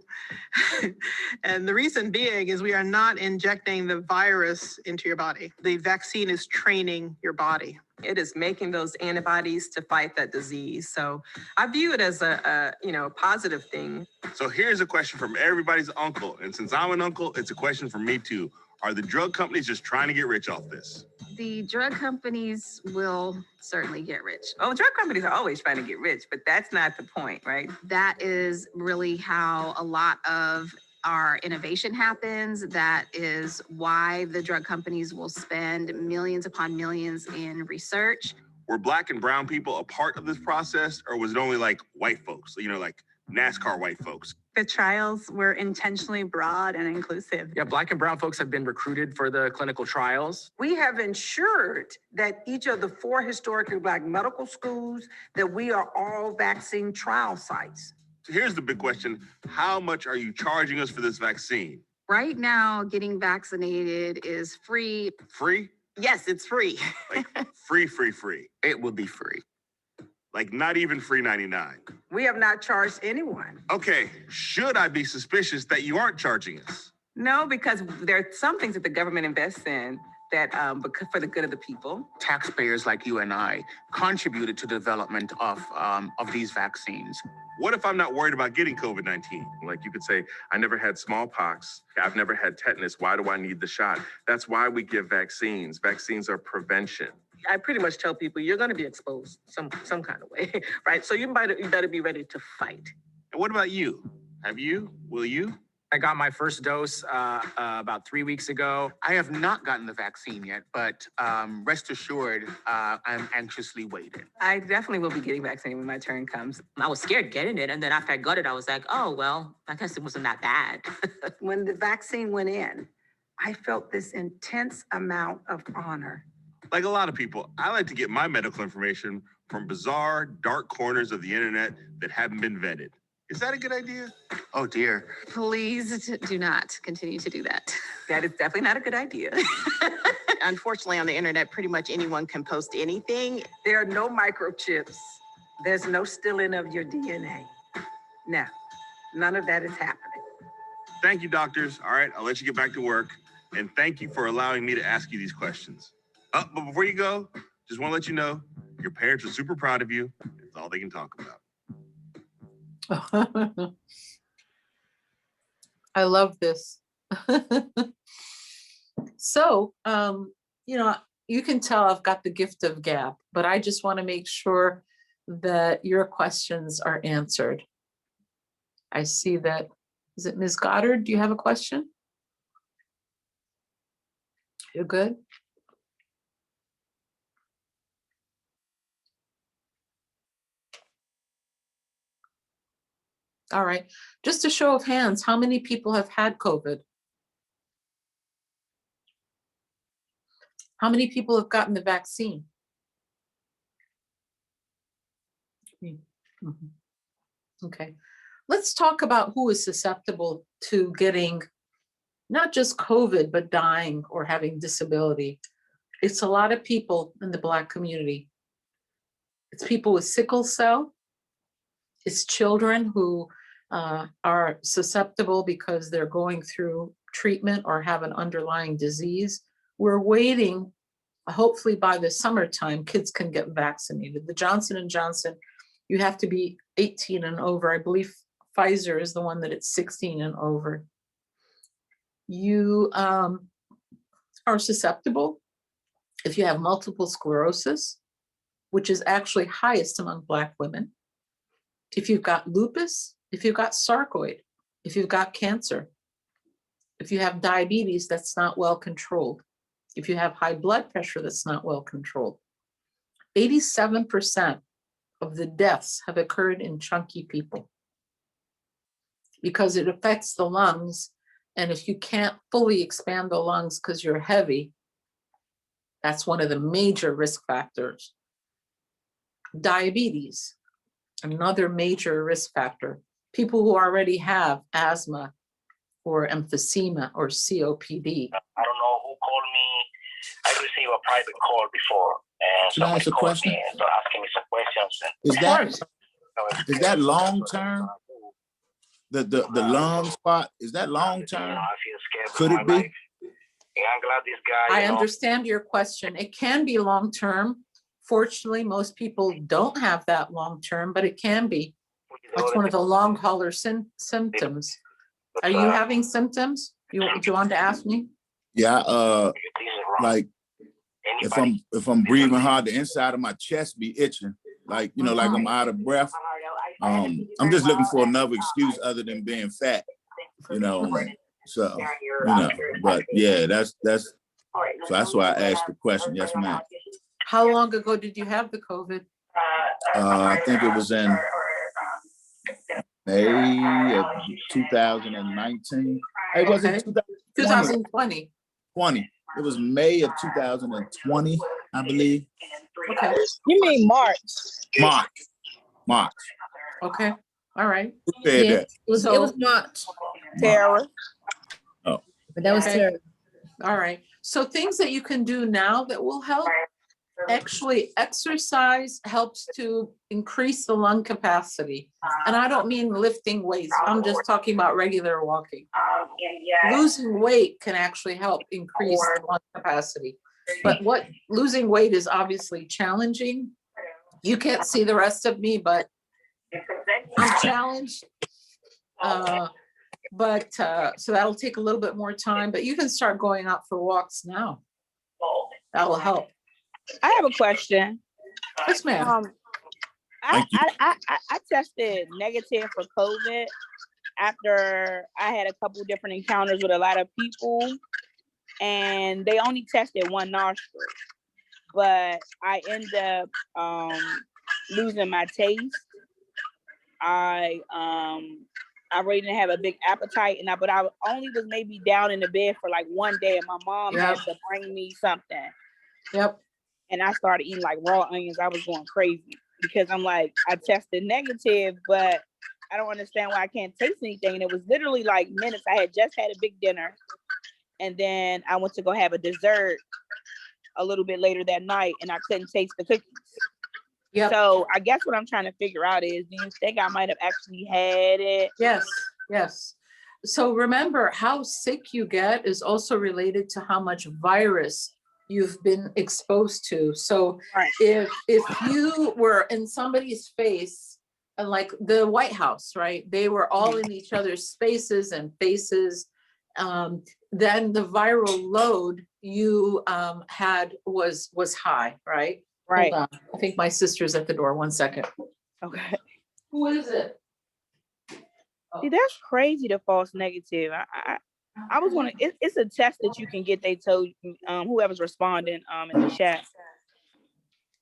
And the reason being is we are not injecting the virus into your body. The vaccine is training your body. It is making those antibodies to fight that disease. So I view it as a positive thing. So here's a question from everybody's uncle. And since I'm an uncle, it's a question from me too. Are the drug companies just trying to get rich off this? The drug companies will certainly get rich. Oh, drug companies are always trying to get rich, but that's not the point, right? That is really how a lot of our innovation happens. That is why the drug companies will spend millions upon millions in research. Were Black and brown people a part of this process, or was it only like white folks, you know, like NASCAR white folks? The trials were intentionally broad and inclusive. Yeah, Black and brown folks have been recruited for the clinical trials. We have ensured that each of the 4 historically Black medical schools, that we are all vaccine trial sites. So here's the big question. How much are you charging us for this vaccine? Right now, getting vaccinated is free. Free? Yes, it's free. Like free. It will be free. Like not even free 99. We have not charged anyone. Okay, should I be suspicious that you aren't charging us? No, because there are some things that the government invests in that for the good of the people. Taxpayers like you and I contributed to the development of these vaccines. What if I'm not worried about getting COVID-19? Like you could say, I never had smallpox. I've never had tetanus. Why do I need the shot? That's why we give vaccines. Vaccines are prevention. I pretty much tell people you're going to be exposed some kind of way, right? So you better be ready to fight. And what about you? Have you? Will you? I got my first dose about 3 weeks ago. I have not gotten the vaccine yet, but rest assured, I'm anxiously waiting. I definitely will be getting vaccinated when my turn comes. I was scared getting it, and then after I got it, I was like, oh, well, I guess it wasn't that bad. When the vaccine went in, I felt this intense amount of honor. Like a lot of people, I like to get my medical information from bizarre, dark corners of the internet that haven't been vetted. Is that a good idea? Oh, dear. Please do not continue to do that. That is definitely not a good idea. Unfortunately, on the internet, pretty much anyone can post anything. There are no microchips. There's no stealing of your DNA. No, none of that is happening. Thank you, doctors. All right, I'll let you get back to work. And thank you for allowing me to ask you these questions. But before you go, just want to let you know, your parents are super proud of you. It's all they can talk about. I love this. So, you can tell I've got the gift of gab, but I just want to make sure that your questions are answered. I see that. Is it Ms. Goddard? Do you have a question? You're good? All right, just a show of hands, how many people have had COVID? How many people have gotten the vaccine? Okay, let's talk about who is susceptible to getting not just COVID, but dying or having disability. It's a lot of people in the Black community. It's people with sickle cell. It's children who are susceptible because they're going through treatment or have an underlying disease. We're waiting, hopefully by the summertime, kids can get vaccinated. The Johnson & Johnson, you have to be 18 and over. I believe Pfizer is the one that it's 16 and over. You are susceptible if you have multiple sclerosis, which is actually highest among Black women. If you've got lupus, if you've got sarcoid, if you've got cancer, if you have diabetes that's not well controlled, if you have high blood pressure that's not well controlled. 87% of the deaths have occurred in chunky people because it affects the lungs. And if you can't fully expand the lungs because you're heavy, that's one of the major risk factors. Diabetes, another major risk factor. People who already have asthma or emphysema or COPD. I don't know who called me. I received a private call before, and Can I ask a question? me and started asking me some questions. Is that long term? The lung spot, is that long term? I feel scared. Could it be? Life. And I'm glad this guy. I understand your question. It can be long term. Fortunately, most people don't have that long term, but it can be. That's one of the long hauler symptoms. Are you having symptoms? Do you want to ask me? Yeah, like if I'm breathing hard, the inside of my chest be itching, like like I'm out of breath. I'm just looking for another excuse other than being fat, So but yeah, that's so that's why I asked the question. Yes, ma'am. How long ago did you have the COVID? I think it was in May of 2019. It wasn't 2020. 20. It was May of 2020, I believe. Okay. You mean March? March. Okay. All right. Who said that? It was March. Tara. Oh. But that was Tara. All right. So things that you can do now that will help. Actually, exercise helps to increase the lung capacity. And I don't mean lifting weights. I'm just talking about regular walking. Losing weight can actually help increase the lung capacity. But losing weight is obviously challenging. You can't see the rest of me, but I'm challenged. So that'll take a little bit more time, but you can start going out for walks now. That will help. I have a question. Yes, ma'am. I tested negative for COVID after I had a couple different encounters with a lot of people, and they only tested one nostril. But I ended up losing my taste. I really didn't have a big appetite, but I only was maybe down in the bed for like one day, and my mom had to bring me something. Yep. And I started eating like raw onions. I was going crazy because I'm like, I tested negative, but I don't understand why I can't taste anything. And it was literally like minutes. I had just had a big dinner, and then I went to go have a dessert a little bit later that night, and I couldn't taste the cookies. Yep. So I guess what I'm trying to figure out is, do you think I might have actually had it? Yes. So remember, how sick you get is also related to how much virus you've been exposed to. So if you were in somebody's face, like the White House, right? They were all in each other's spaces and faces. Then the viral load you had was high, right? Right. Hold on. I think my sister's at the door. 1 second. Okay. Who is it? See, that's crazy, the false negative. I was wondering, it's a test that you can get. They told whoever's responding in the chat.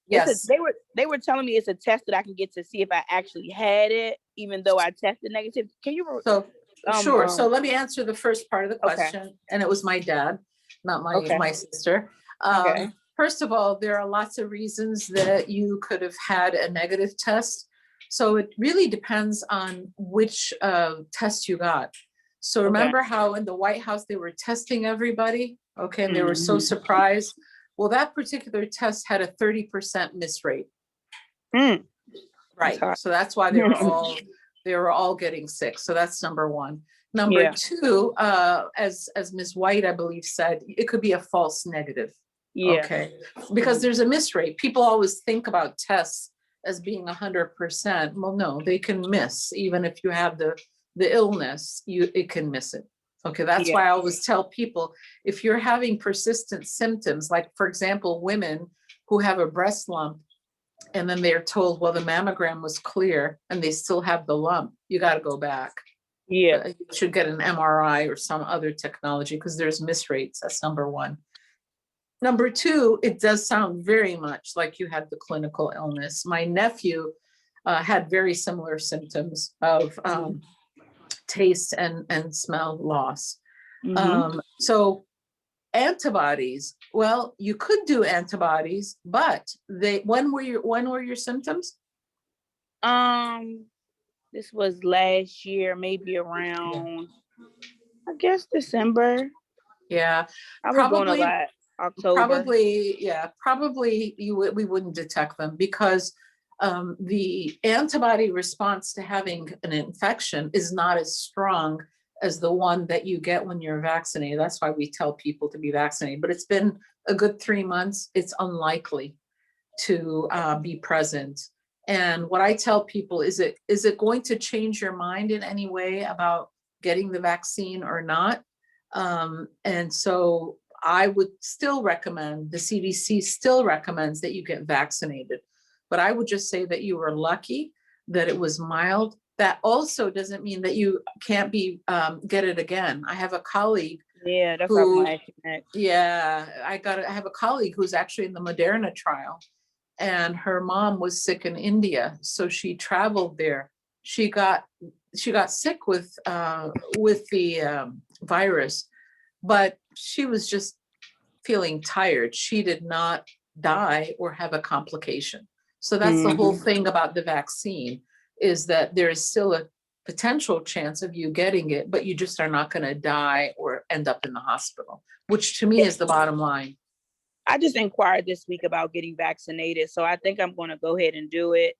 Yes. They were telling me it's a test that I can get to see if I actually had it, even though I tested negative. Can you? Sure. So let me answer the first part of the question. And it was my dad, not my sister. First of all, there are lots of reasons that you could have had a negative test. So it really depends on which test you got. So remember how in the White House they were testing everybody, and they were so surprised. Well, that particular test had a 30% miss rate. Right. So that's why they were all getting sick. So that's number one. Number two, as Ms. White, I believe, said, it could be a false negative. Okay. Because there's a miss rate. People always think about tests as being 100%. Well, no, they can miss. Even if you have the illness, it can miss it. Okay, that's why I always tell people, if you're having persistent symptoms, like for example, women who have a breast lump, and then they're told, well, the mammogram was clear and they still have the lump, you got to go back. You should get an MRI or some other technology because there's miss rates. That's number one. Number two, it does sound very much like you had the clinical illness. My nephew had very similar symptoms of taste and smell loss. So antibodies, well, you could do antibodies, but when were your symptoms? This was last year, maybe around, I guess, December. Yeah, I was doing a lot. October. Probably we wouldn't detect them because the antibody response to having an infection is not as strong as the one that you get when you're vaccinated. That's why we tell people to be vaccinated. But it's been a good 3 months. It's unlikely to be present. And what I tell people is it going to change your mind in any way about getting the vaccine or not? And so I would still recommend, the CDC still recommends that you get vaccinated. But I would just say that you were lucky that it was mild. That also doesn't mean that you can't get it again. I have a colleague. Yeah, that's what I'm gonna ask you next. Yeah, I have a colleague who's actually in the Moderna trial, and her mom was sick in India, so she traveled there. She got sick with the virus, but she was just feeling tired. She did not die or have a complication. So that's the whole thing about the vaccine, is that there is still a potential chance of you getting it, but you just are not going to die or end up in the hospital, which to me is the bottom line. I just inquired this week about getting vaccinated, so I think I'm going to go ahead and do it.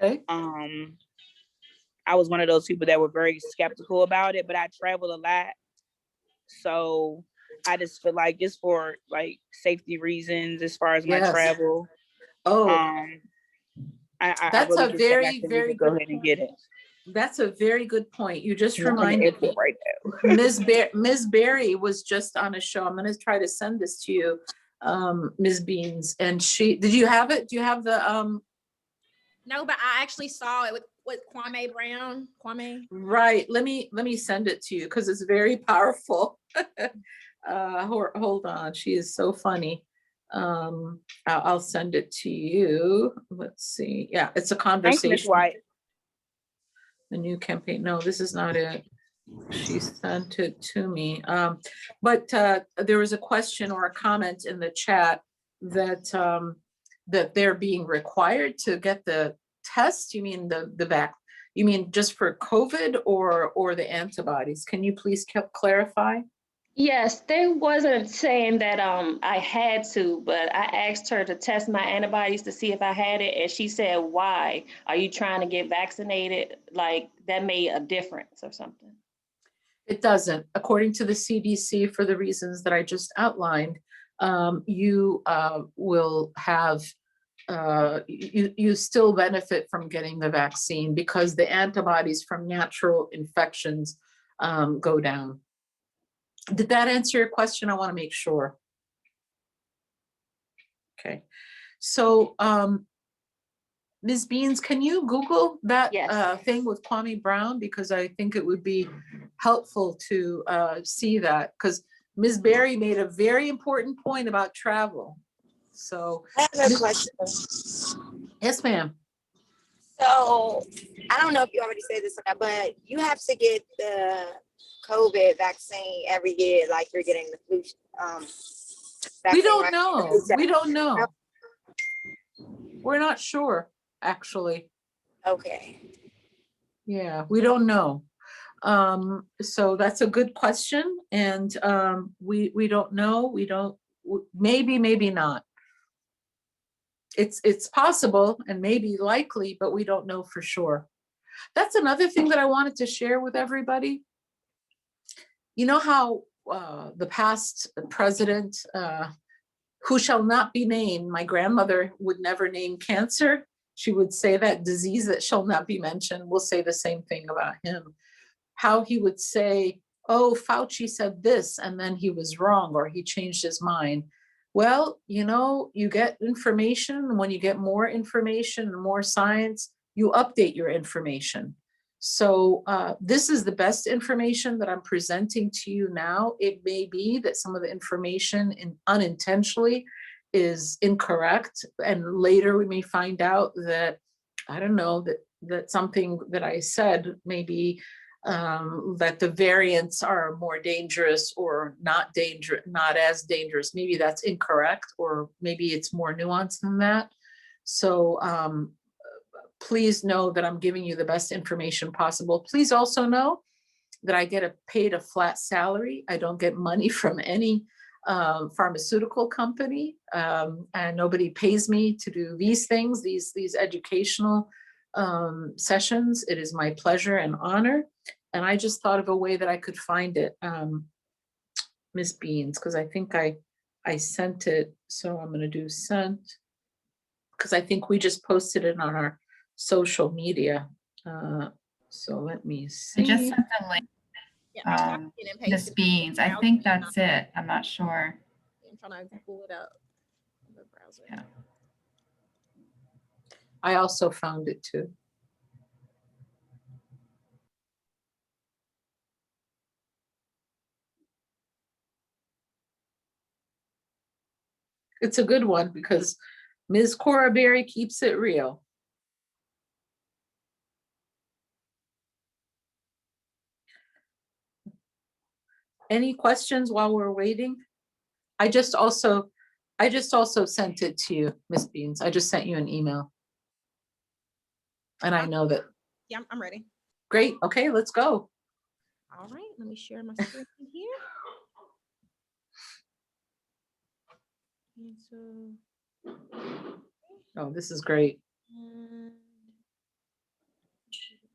Okay. I was one of those people that were very skeptical about it, but I travel a lot, so I just feel like just for like safety reasons, as far as my travel. That's really a very, very go good ahead and get it. That's a very good point. You just I'm in the reminded me. airport right now. Ms. Berry was just on a show. I'm going to try to send this to you, Ms. Beans. And did you have it? Do you have the? No, but I actually saw it with Kwame Brown. Right. Let me send it to you because it's very powerful. Hold on. She is so funny. I'll send it to you. Let's see. Yeah, it's a conversation. Thanks, Ms. White. The new campaign. No, this is not it. She sent it to me. But there was a question or a comment in the chat that that they're being required to get the test. You mean you mean just for COVID or the antibodies? Can you please clarify? Yes, they wasn't saying that I had to, but I asked her to test my antibodies to see if I had it, and she said, "Why? Are you trying to get vaccinated?" Like that made a difference or something. It doesn't. According to the CDC, for the reasons that I just outlined, you will have you still benefit from getting the vaccine because the antibodies from natural infections go down. Did that answer your question? I want to make sure. Okay. So, Ms. Beans, can you Google that thing with Kwame Brown? Because I think it would be helpful to see that, because Ms. Berry made a very important point about travel. So I have a question. Yes, ma'am. So I don't know if you already said this or not, but you have to get the COVID vaccine every year, like you're getting the flu. We don't know. We don't know. We're not sure, actually. Okay. Yeah, we don't know. So that's a good question, and we don't know. We don't. Maybe not. It's possible and maybe likely, but we don't know for sure. That's another thing that I wanted to share with everybody. You know how the past president, who shall not be named, my grandmother would never name cancer. She would say that disease that shall not be mentioned. We'll say the same thing about him. How he would say, oh, Fauci said this, and then he was wrong, or he changed his mind. Well, you know, you get information, and when you get more information and more science, you update your information. So this is the best information that I'm presenting to you now. It may be that some of the information unintentionally is incorrect, and later we may find out that, I don't know, that something that I said maybe that the variants are more dangerous or not as dangerous. Maybe that's incorrect, or maybe it's more nuanced than that. So please know that I'm giving you the best information possible. Please also know that I get paid a flat salary. I don't get money from any pharmaceutical company, and nobody pays me to do these things, these educational sessions. It is my pleasure and honor. And I just thought of a way that I could find it, Ms. Beans, because I think I sent it. So I'm going to do sent, because I think we just posted it on our social media. So let me see. I just sent the link. Ms. Beans, I think that's it. I'm not sure. I'm trying to pull it up on the browser. Yeah. I also found it too. It's a good one because Ms. Cora Berry keeps it real. Any questions while we're waiting? I just also sent it to you, Miss Beans. I just sent you an email. And I know that. Yeah, I'm ready. Great. Okay, let's go. All right, let me share my screen here. And so, Oh, this is great. and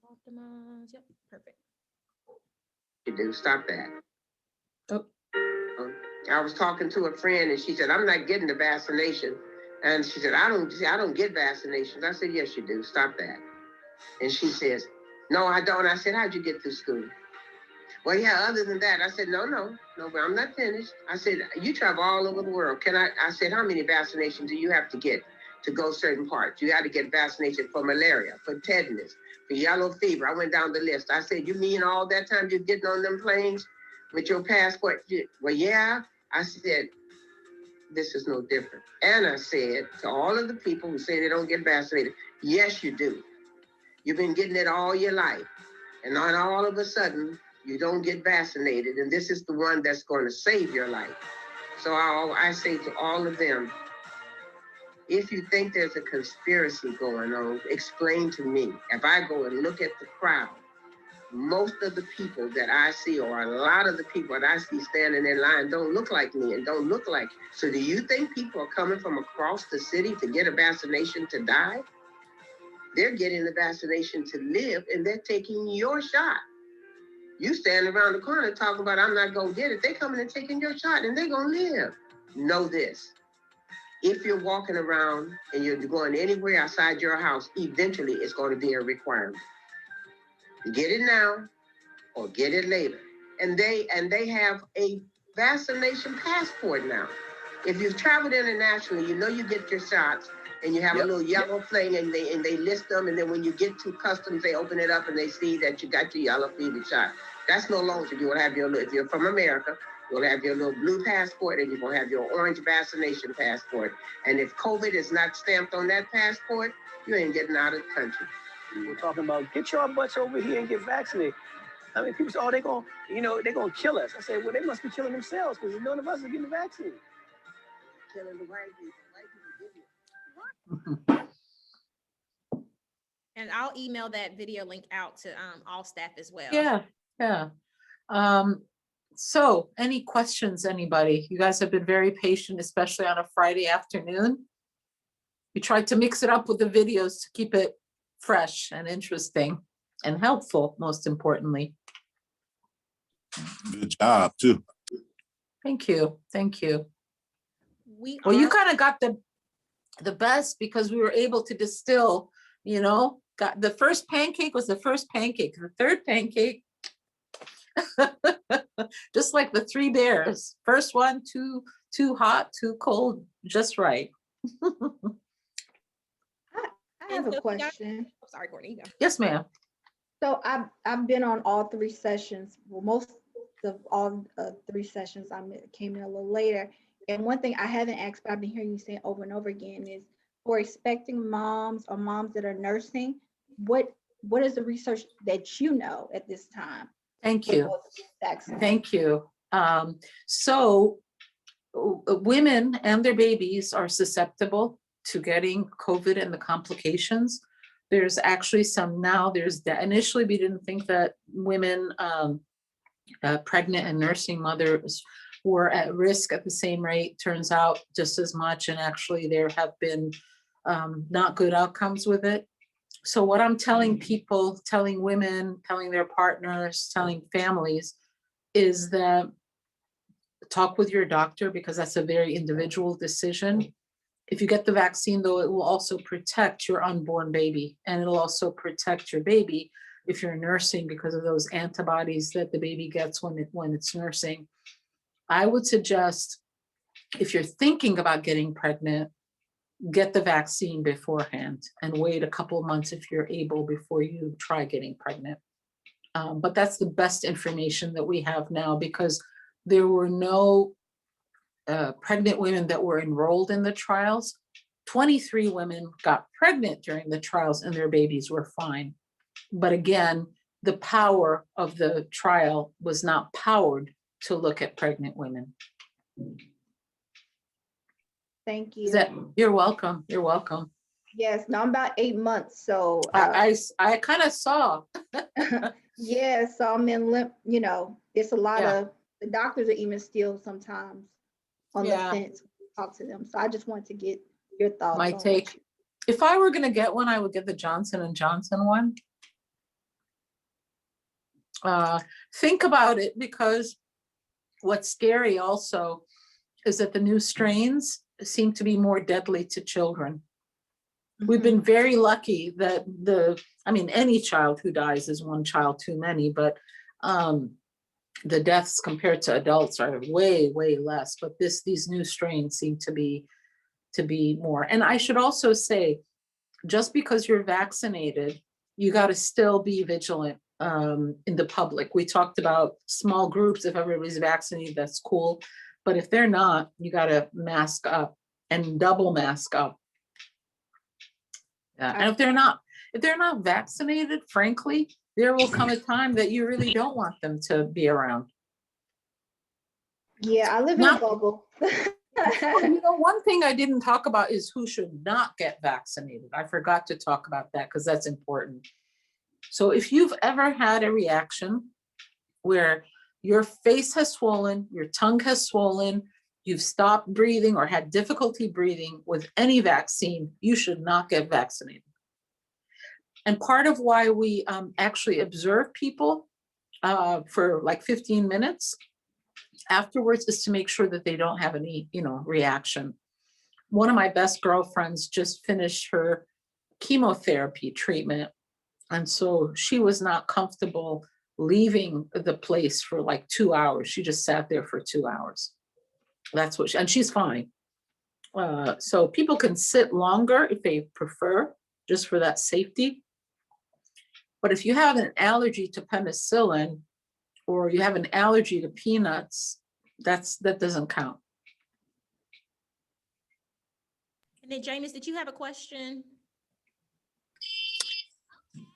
optimize. Yep, perfect. You do, stop that. Oh. I was talking to a friend and she said, I'm not getting the vaccination. And she said, I don't get vaccinations. I said, yes, you do. Stop that. And she says, no, I don't. I said, how'd you get through school? Well, yeah, other than that, I said, no, but I'm not finished. I said, you travel all over the world. I said, how many vaccinations do you have to get to go certain parts? You got to get vaccination for malaria, for tetanus, for yellow fever. I went down the list. I said, you mean all that time you're getting on them planes with your passport? Well, yeah. I said, this is no different. And I said to all of the people who say they don't get vaccinated, yes, you do. You've been getting it all your life. And then all of a sudden, you don't get vaccinated. And this is the one that's going to save your life. So I say to all of them, if you think there's a conspiracy going on, explain to me. If I go and look at the crowd, most of the people that I see, or a lot of the people that I see standing in line, don't look like me and don't look like. So do you think people are coming from across the city to get a vaccination to die? They're getting the vaccination to live, and they're taking your shot. You stand around the corner talking about, I'm not going to get it. They're coming and taking your shot, and they're going to live. Know this. If you're walking around and you're going anywhere outside your house, eventually it's going to be a requirement. Get it now or get it later. And they have a vaccination passport now. If you've traveled internationally, you know you get your shots and you have a little yellow thing and they list them, and then when you get to customs, they open it up and they see that you got your yellow fever shot. That's no longer. You will have your, if you're from America, you'll have your little blue passport and you're gonna have your orange vaccination passport. And if COVID is not stamped on that passport, you ain't getting out of the country. We're talking about get your butts over here and get vaccinated. I mean, people say, oh, they're going to kill us. I say, well, they must be killing themselves because none of us are getting the vaccine. Killing the white people. And I'll email that video link out to all staff as well. Yeah. So any questions, anybody? You guys have been very patient, especially on a Friday afternoon. We tried to mix it up with the videos to keep it fresh and interesting and helpful, most importantly. Good job too. Thank you. You kind of got the best because we were able to distill, got the first pancake was the first pancake. The third pancake, just like the Three Bears. First one, too hot, too cold, just right. I have a question. Sorry, Courtney. Yes, ma'am. So I've been on all three sessions. Well, most of all three sessions. I came in a little later. And one thing I haven't asked, but I've been hearing you say over and over again is for expecting moms or moms that are nursing, what is the research that you know at this time? Thank you. Thank you. So women and their babies are susceptible to getting COVID and the complications. There's actually some now, initially we didn't think that women, pregnant and nursing mothers were at risk at the same rate. Turns out just as much, and actually there have been not good outcomes with it. So what I'm telling people, telling women, telling their partners, telling families is that talk with your doctor because that's a very individual decision. If you get the vaccine, though, it will also protect your unborn baby, and it'll also protect your baby if you're nursing because of those antibodies that the baby gets when it's nursing. I would suggest if you're thinking about getting pregnant, get the vaccine beforehand and wait a couple of months if you're able before you try getting pregnant. But that's the best information that we have now, because there were no pregnant women that were enrolled in the trials. 23 women got pregnant during the trials and their babies were fine. But again, the power of the trial was not powered to look at pregnant women. Thank Is you. that, you're welcome. You're welcome. Yes, no, I'm about 8 months, so I kind of saw. yeah, so I'm in limp, you know, it's a lot Yeah. of, the doctors are even still sometimes on the Yeah. fence when you talk to them. So I just want to get your thoughts My on take. If I were going to get one, I would get the Johnson & Johnson one. Think about it, because what's scary also is that the new strains seem to be more deadly to children. We've been very lucky that any child who dies is one child too many, but the deaths compared to adults are way, way less. But these new strains seem to be more. And I should also say, just because you're vaccinated, you got to still be vigilant in the public. We talked about small groups. If everybody's vaccinated, that's cool. But if they're not, you got to mask up and double mask up. And if they're not vaccinated, frankly, there will come a time that you really don't want them to be around. Yeah, I live in a bubble. One thing I didn't talk about is who should not get vaccinated. I forgot to talk about that because that's important. So if you've ever had a reaction where your face has swollen, your tongue has swollen, you've stopped breathing or had difficulty breathing with any vaccine, you should not get vaccinated. And part of why we actually observe people for like 15 minutes afterwards is to make sure that they don't have any, reaction. One of my best girlfriends just finished her chemotherapy treatment. And so she was not comfortable leaving the place for like 2 hours. She just sat there for 2 hours. That's what and she's fine. So people can sit longer if they prefer, just for that safety. But if you have an allergy to penicillin or you have an allergy to peanuts, that doesn't count. And then James, did you have a question?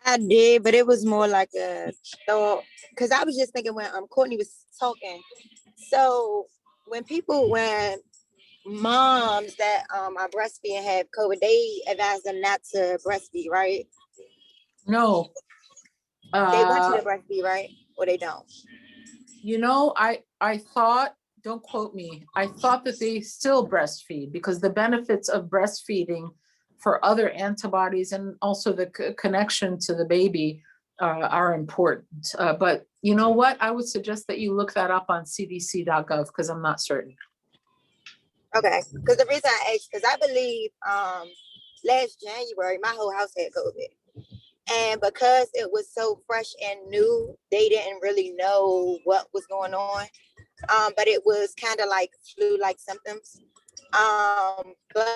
I did, but it was more like a thought, because I was just thinking when Courtney was talking. So when moms that are breastfeeding have COVID, they advise them not to breastfeed, right? No. They want you to breastfeed, right? Or they don't? I thought, don't quote me, I thought that they still breastfeed because the benefits of breastfeeding for other antibodies and also the connection to the baby are important. But you know what? I would suggest that you look that up on cdc.gov because I'm not certain. Okay, because the reason I asked, because I believe last January, my whole house had COVID. And because it was so fresh and new, they didn't really know what was going on. But it was kind of like flu-like symptoms. But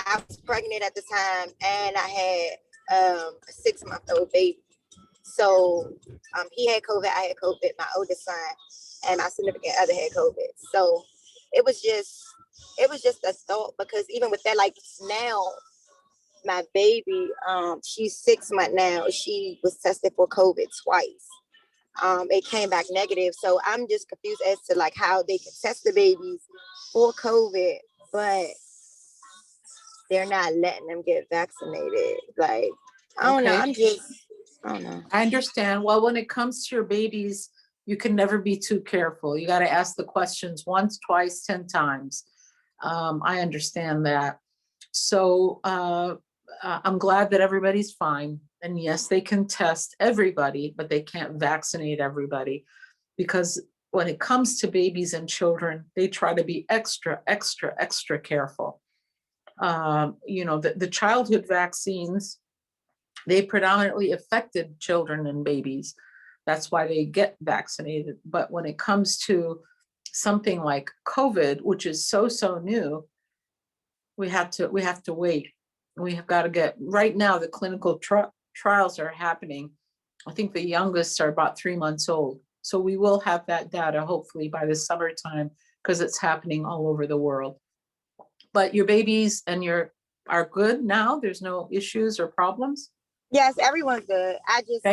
I was pregnant at the time and I had a 6-month-old baby. So he had COVID, I had COVID, my oldest son, and my significant other had COVID. So it was just a thought, because even with that, like now, my baby, she's 6 months now. She was tested for COVID twice. It came back negative. So I'm just confused as to like how they can test the babies for COVID, but they're not letting them get vaccinated. Like, I don't know. I don't know. I understand. Well, when it comes to your babies, you can never be too careful. You got to ask the questions once, twice, 10 times. I understand that. So I'm glad that everybody's fine. And yes, they can test everybody, but they can't vaccinate everybody, because when it comes to babies and children, they try to be extra, extra, extra careful. The childhood vaccines, they predominantly affected children and babies. That's why they get vaccinated. But when it comes to something like COVID, which is so new, we have to wait. We have got to get, right now, the clinical trials are happening. I think the youngest are about 3 months old. So we will have that data hopefully by the summertime, because it's happening all over the world. But your babies and are good now? There's no issues or problems? Yes, everyone's good. I just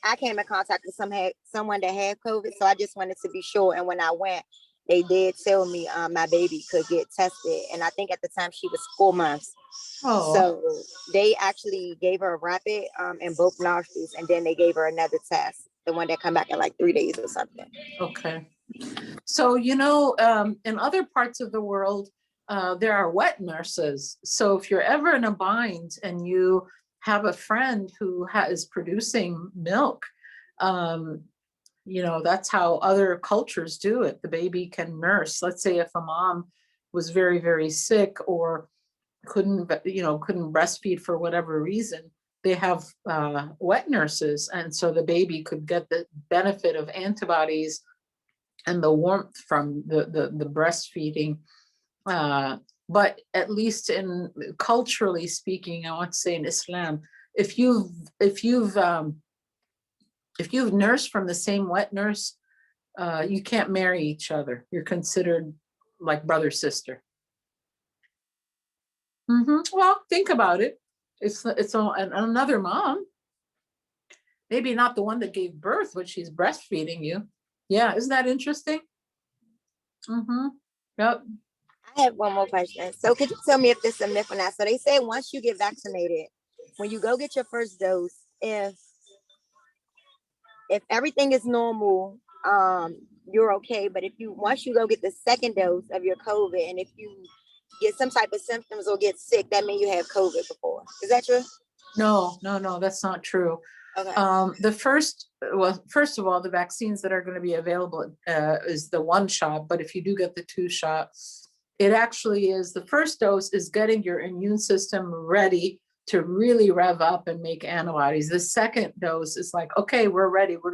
I came in contact with someone that had COVID, so I just wanted to be sure. And when I went, they did tell me my baby could get tested, and I think at the time she was 4 months. Oh. So they actually gave her a rapid in both nostrils, and then they gave her another test, the one that come back in like 3 days or something. Okay. So, in other parts of the world, there are wet nurses. So if you're ever in a bind and you have a friend who is producing milk, that's how other cultures do it. The baby can nurse. Let's say if a mom was very, very sick or couldn't breastfeed for whatever reason, they have wet nurses. And so the baby could get the benefit of antibodies and the warmth from the breastfeeding. But at least in culturally speaking, I want to say in Islam, if you've nursed from the same wet nurse, you can't marry each other. You're considered like brother, sister. Well, think about it. It's another mom. Maybe not the one that gave birth, but she's breastfeeding you. Yeah, isn't that interesting? Yep. I have one more question. So could you tell me if this is a myth or not? So they say once you get vaccinated, when you go get your first dose, if everything is normal, you're okay. But once you go get the second dose of your COVID, and if you get some type of symptoms or get sick, that means you have COVID before. Is that true? No, that's not true. Okay. First of all, the vaccines that are going to be available is the 1 shot. But if you do get the 2 shots, it actually is, the first dose is getting your immune system ready to really rev up and make antibodies. The second dose is like, okay, we're ready. We're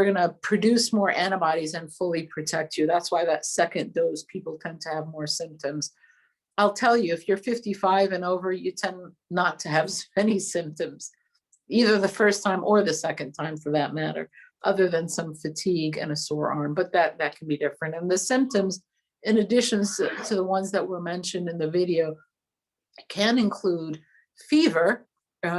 gonna produce more antibodies and fully protect you. That's why that second dose, people tend to have more symptoms. I'll tell you, if you're 55 and over, you tend not to have any symptoms, either the first time or the second time for that matter, other than some fatigue and a sore arm, but that can be different. And the symptoms, in addition to the ones that were mentioned in the video, can include fever,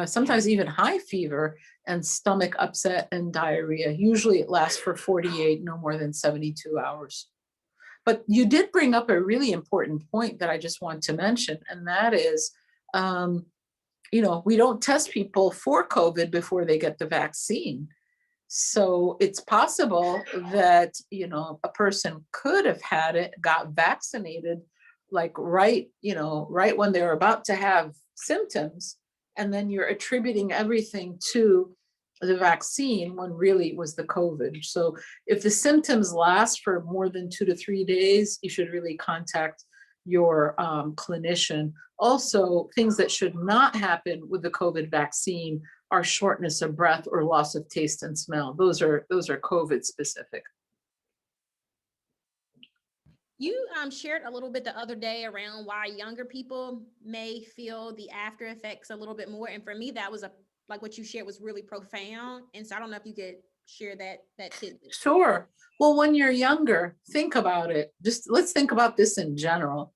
sometimes even high fever, and stomach upset and diarrhea. Usually it lasts for 48, no more than 72 hours. But you did bring up a really important point that I just want to mention, and that is, we don't test people for COVID before they get the vaccine. So it's possible that, a person could have had it, got vaccinated, like right when they were about to have symptoms, and then you're attributing everything to the vaccine when really it was the COVID. So if the symptoms last for more than 2 to 3 days, you should really contact your clinician. Also, things that should not happen with the COVID vaccine are shortness of breath or loss of taste and smell. Those are COVID specific. You shared a little bit the other day around why younger people may feel the after effects a little bit more. And for me, that was like what you shared was really profound. And so I don't know if you could share that tidbit. Sure. Well, when you're younger, think about it. Just let's think about this in general.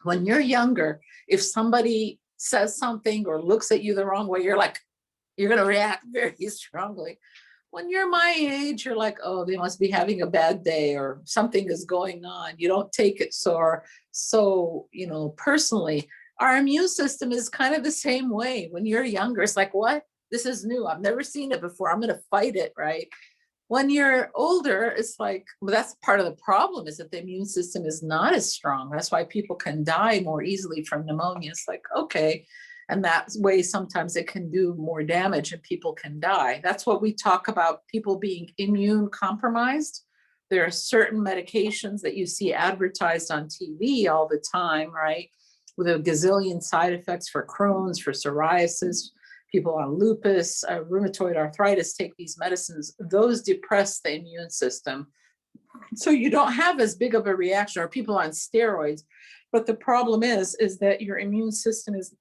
When you're younger, if somebody says something or looks at you the wrong way, you're going to react very strongly. When you're my age, you're like, oh, they must be having a bad day or something is going on. You don't take it so personally. Our immune system is kind of the same way. When you're younger, it's like, what? This is new. I've never seen it before. I'm going to fight it, right? When you're older, it's like, well, that's part of the problem, is that the immune system is not as strong. That's why people can die more easily from pneumonia. It's like, okay. And that way, sometimes it can do more damage and people can die. That's what we talk about, people being immune compromised. There are certain medications that you see advertised on TV all the time, right? With a gazillion side effects for Crohn's, for psoriasis, people on lupus, rheumatoid arthritis take these medicines. Those depress the immune system So you don't have as big of a reaction, or people on steroids. But the problem is that your immune system is,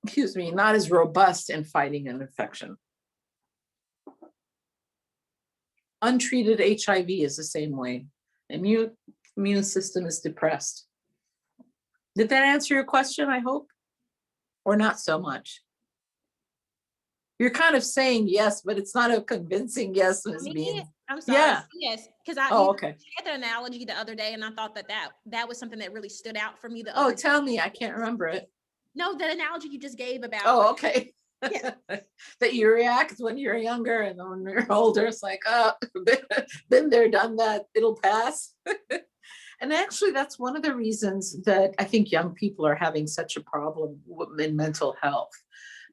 excuse me, not as robust in fighting an infection. Untreated HIV is the same way. Immune system is depressed. Did that answer your question, I hope? Or not so much? You're kind of saying yes, but it's not a convincing yes, Ms. Bean. I'm sorry. Yeah. Yes, because Oh, okay. had the analogy the other day, and I thought that was something that really stood out for me. Oh, tell me, I can't remember it. No, that analogy you just gave about. Oh, okay. Yeah. That you react when you're younger, and when you're older, it's like, oh, been there, done that, it'll pass. And actually, that's one of the reasons that I think young people are having such a problem in mental health.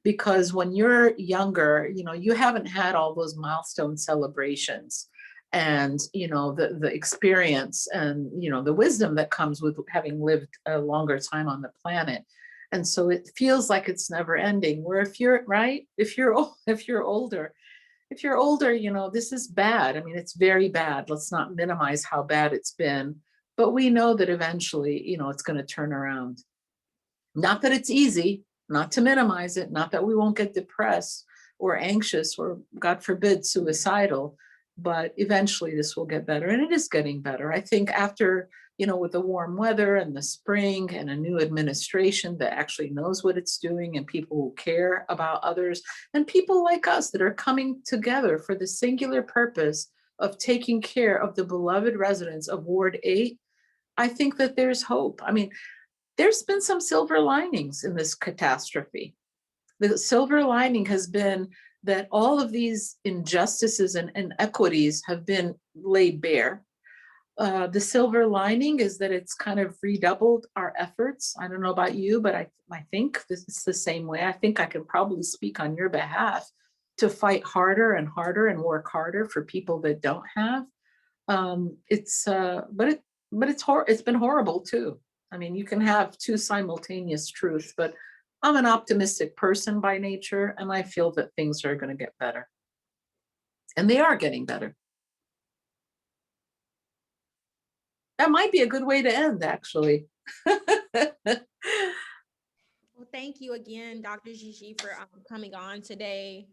Because when you're younger, you haven't had all those milestone celebrations and, the experience and, the wisdom that comes with having lived a longer time on the planet. And so it feels like it's never ending. Where if you're older, this is bad. I mean, it's very bad. Let's not minimize how bad it's been, but we know that eventually, it's going to turn around. Not that it's easy, not to minimize it, not that we won't get depressed or anxious or, God forbid, suicidal, but eventually this will get better. And it is getting better. I think after, with the warm weather and the spring and a new administration that actually knows what it's doing and people who care about others and people like us that are coming together for the singular purpose of taking care of the beloved residents of Ward 8, I think that there's hope. I mean, there's been some silver linings in this catastrophe. The silver lining has been that all of these injustices and inequities have been laid bare. The silver lining is that it's kind of redoubled our efforts. I don't know about you, but I think this is the same way. I think I can probably speak on your behalf to fight harder and harder and work harder for people that don't have. It's been horrible too. I mean, you can have two simultaneous truths, but I'm an optimistic person by nature, and I feel that things are going to get better. And they are getting better. That might be a good way to end, actually. Well, thank you again, Dr. Gigi, for coming on today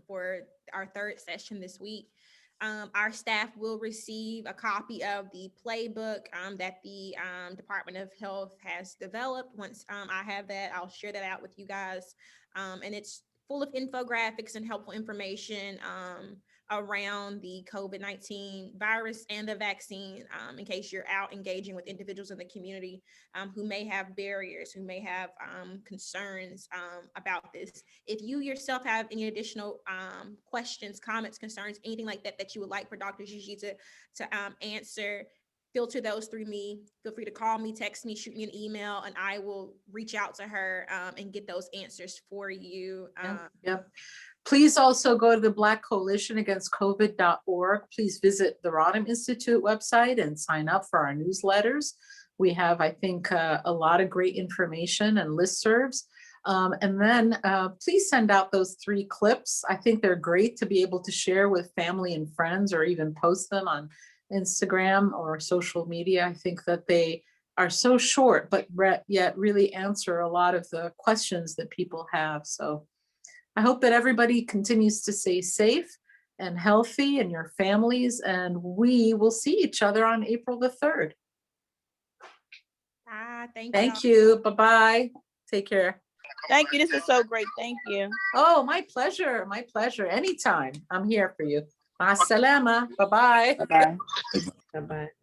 for our third session this week. Our staff will receive a copy of the playbook that the Department of Health has developed. Once I have that, I'll share that out with you guys. And it's full of infographics and helpful information around the COVID-19 virus and the vaccine, in case you're out engaging with individuals in the community who may have barriers, who may have concerns about this. If you yourself have any additional questions, comments, concerns, anything like that that you would like for Dr. Gigi to answer, filter those through me. Feel free to call me, text me, shoot me an email, and I will reach out to her and get those answers for you. Yep. Please also go to the Black Coalition Against COVID.org. Please visit the Rodham Institute website and sign up for our newsletters. We have, I think, a lot of great information and listservs. And then please send out those 3 clips. I think they're great to be able to share with family and friends, or even post them on Instagram or social media. I think that they are so short, but yet really answer a lot of the questions that people have. So I hope that everybody continues to stay safe and healthy, and your families, and we will see each other on April the 3rd. Thank you. Bye-bye. Take care. Thank you. This was so great. Thank you. Oh, my pleasure. My pleasure. Anytime. I'm here for you. Ma salama. Bye-bye. Bye-bye. Bye-bye.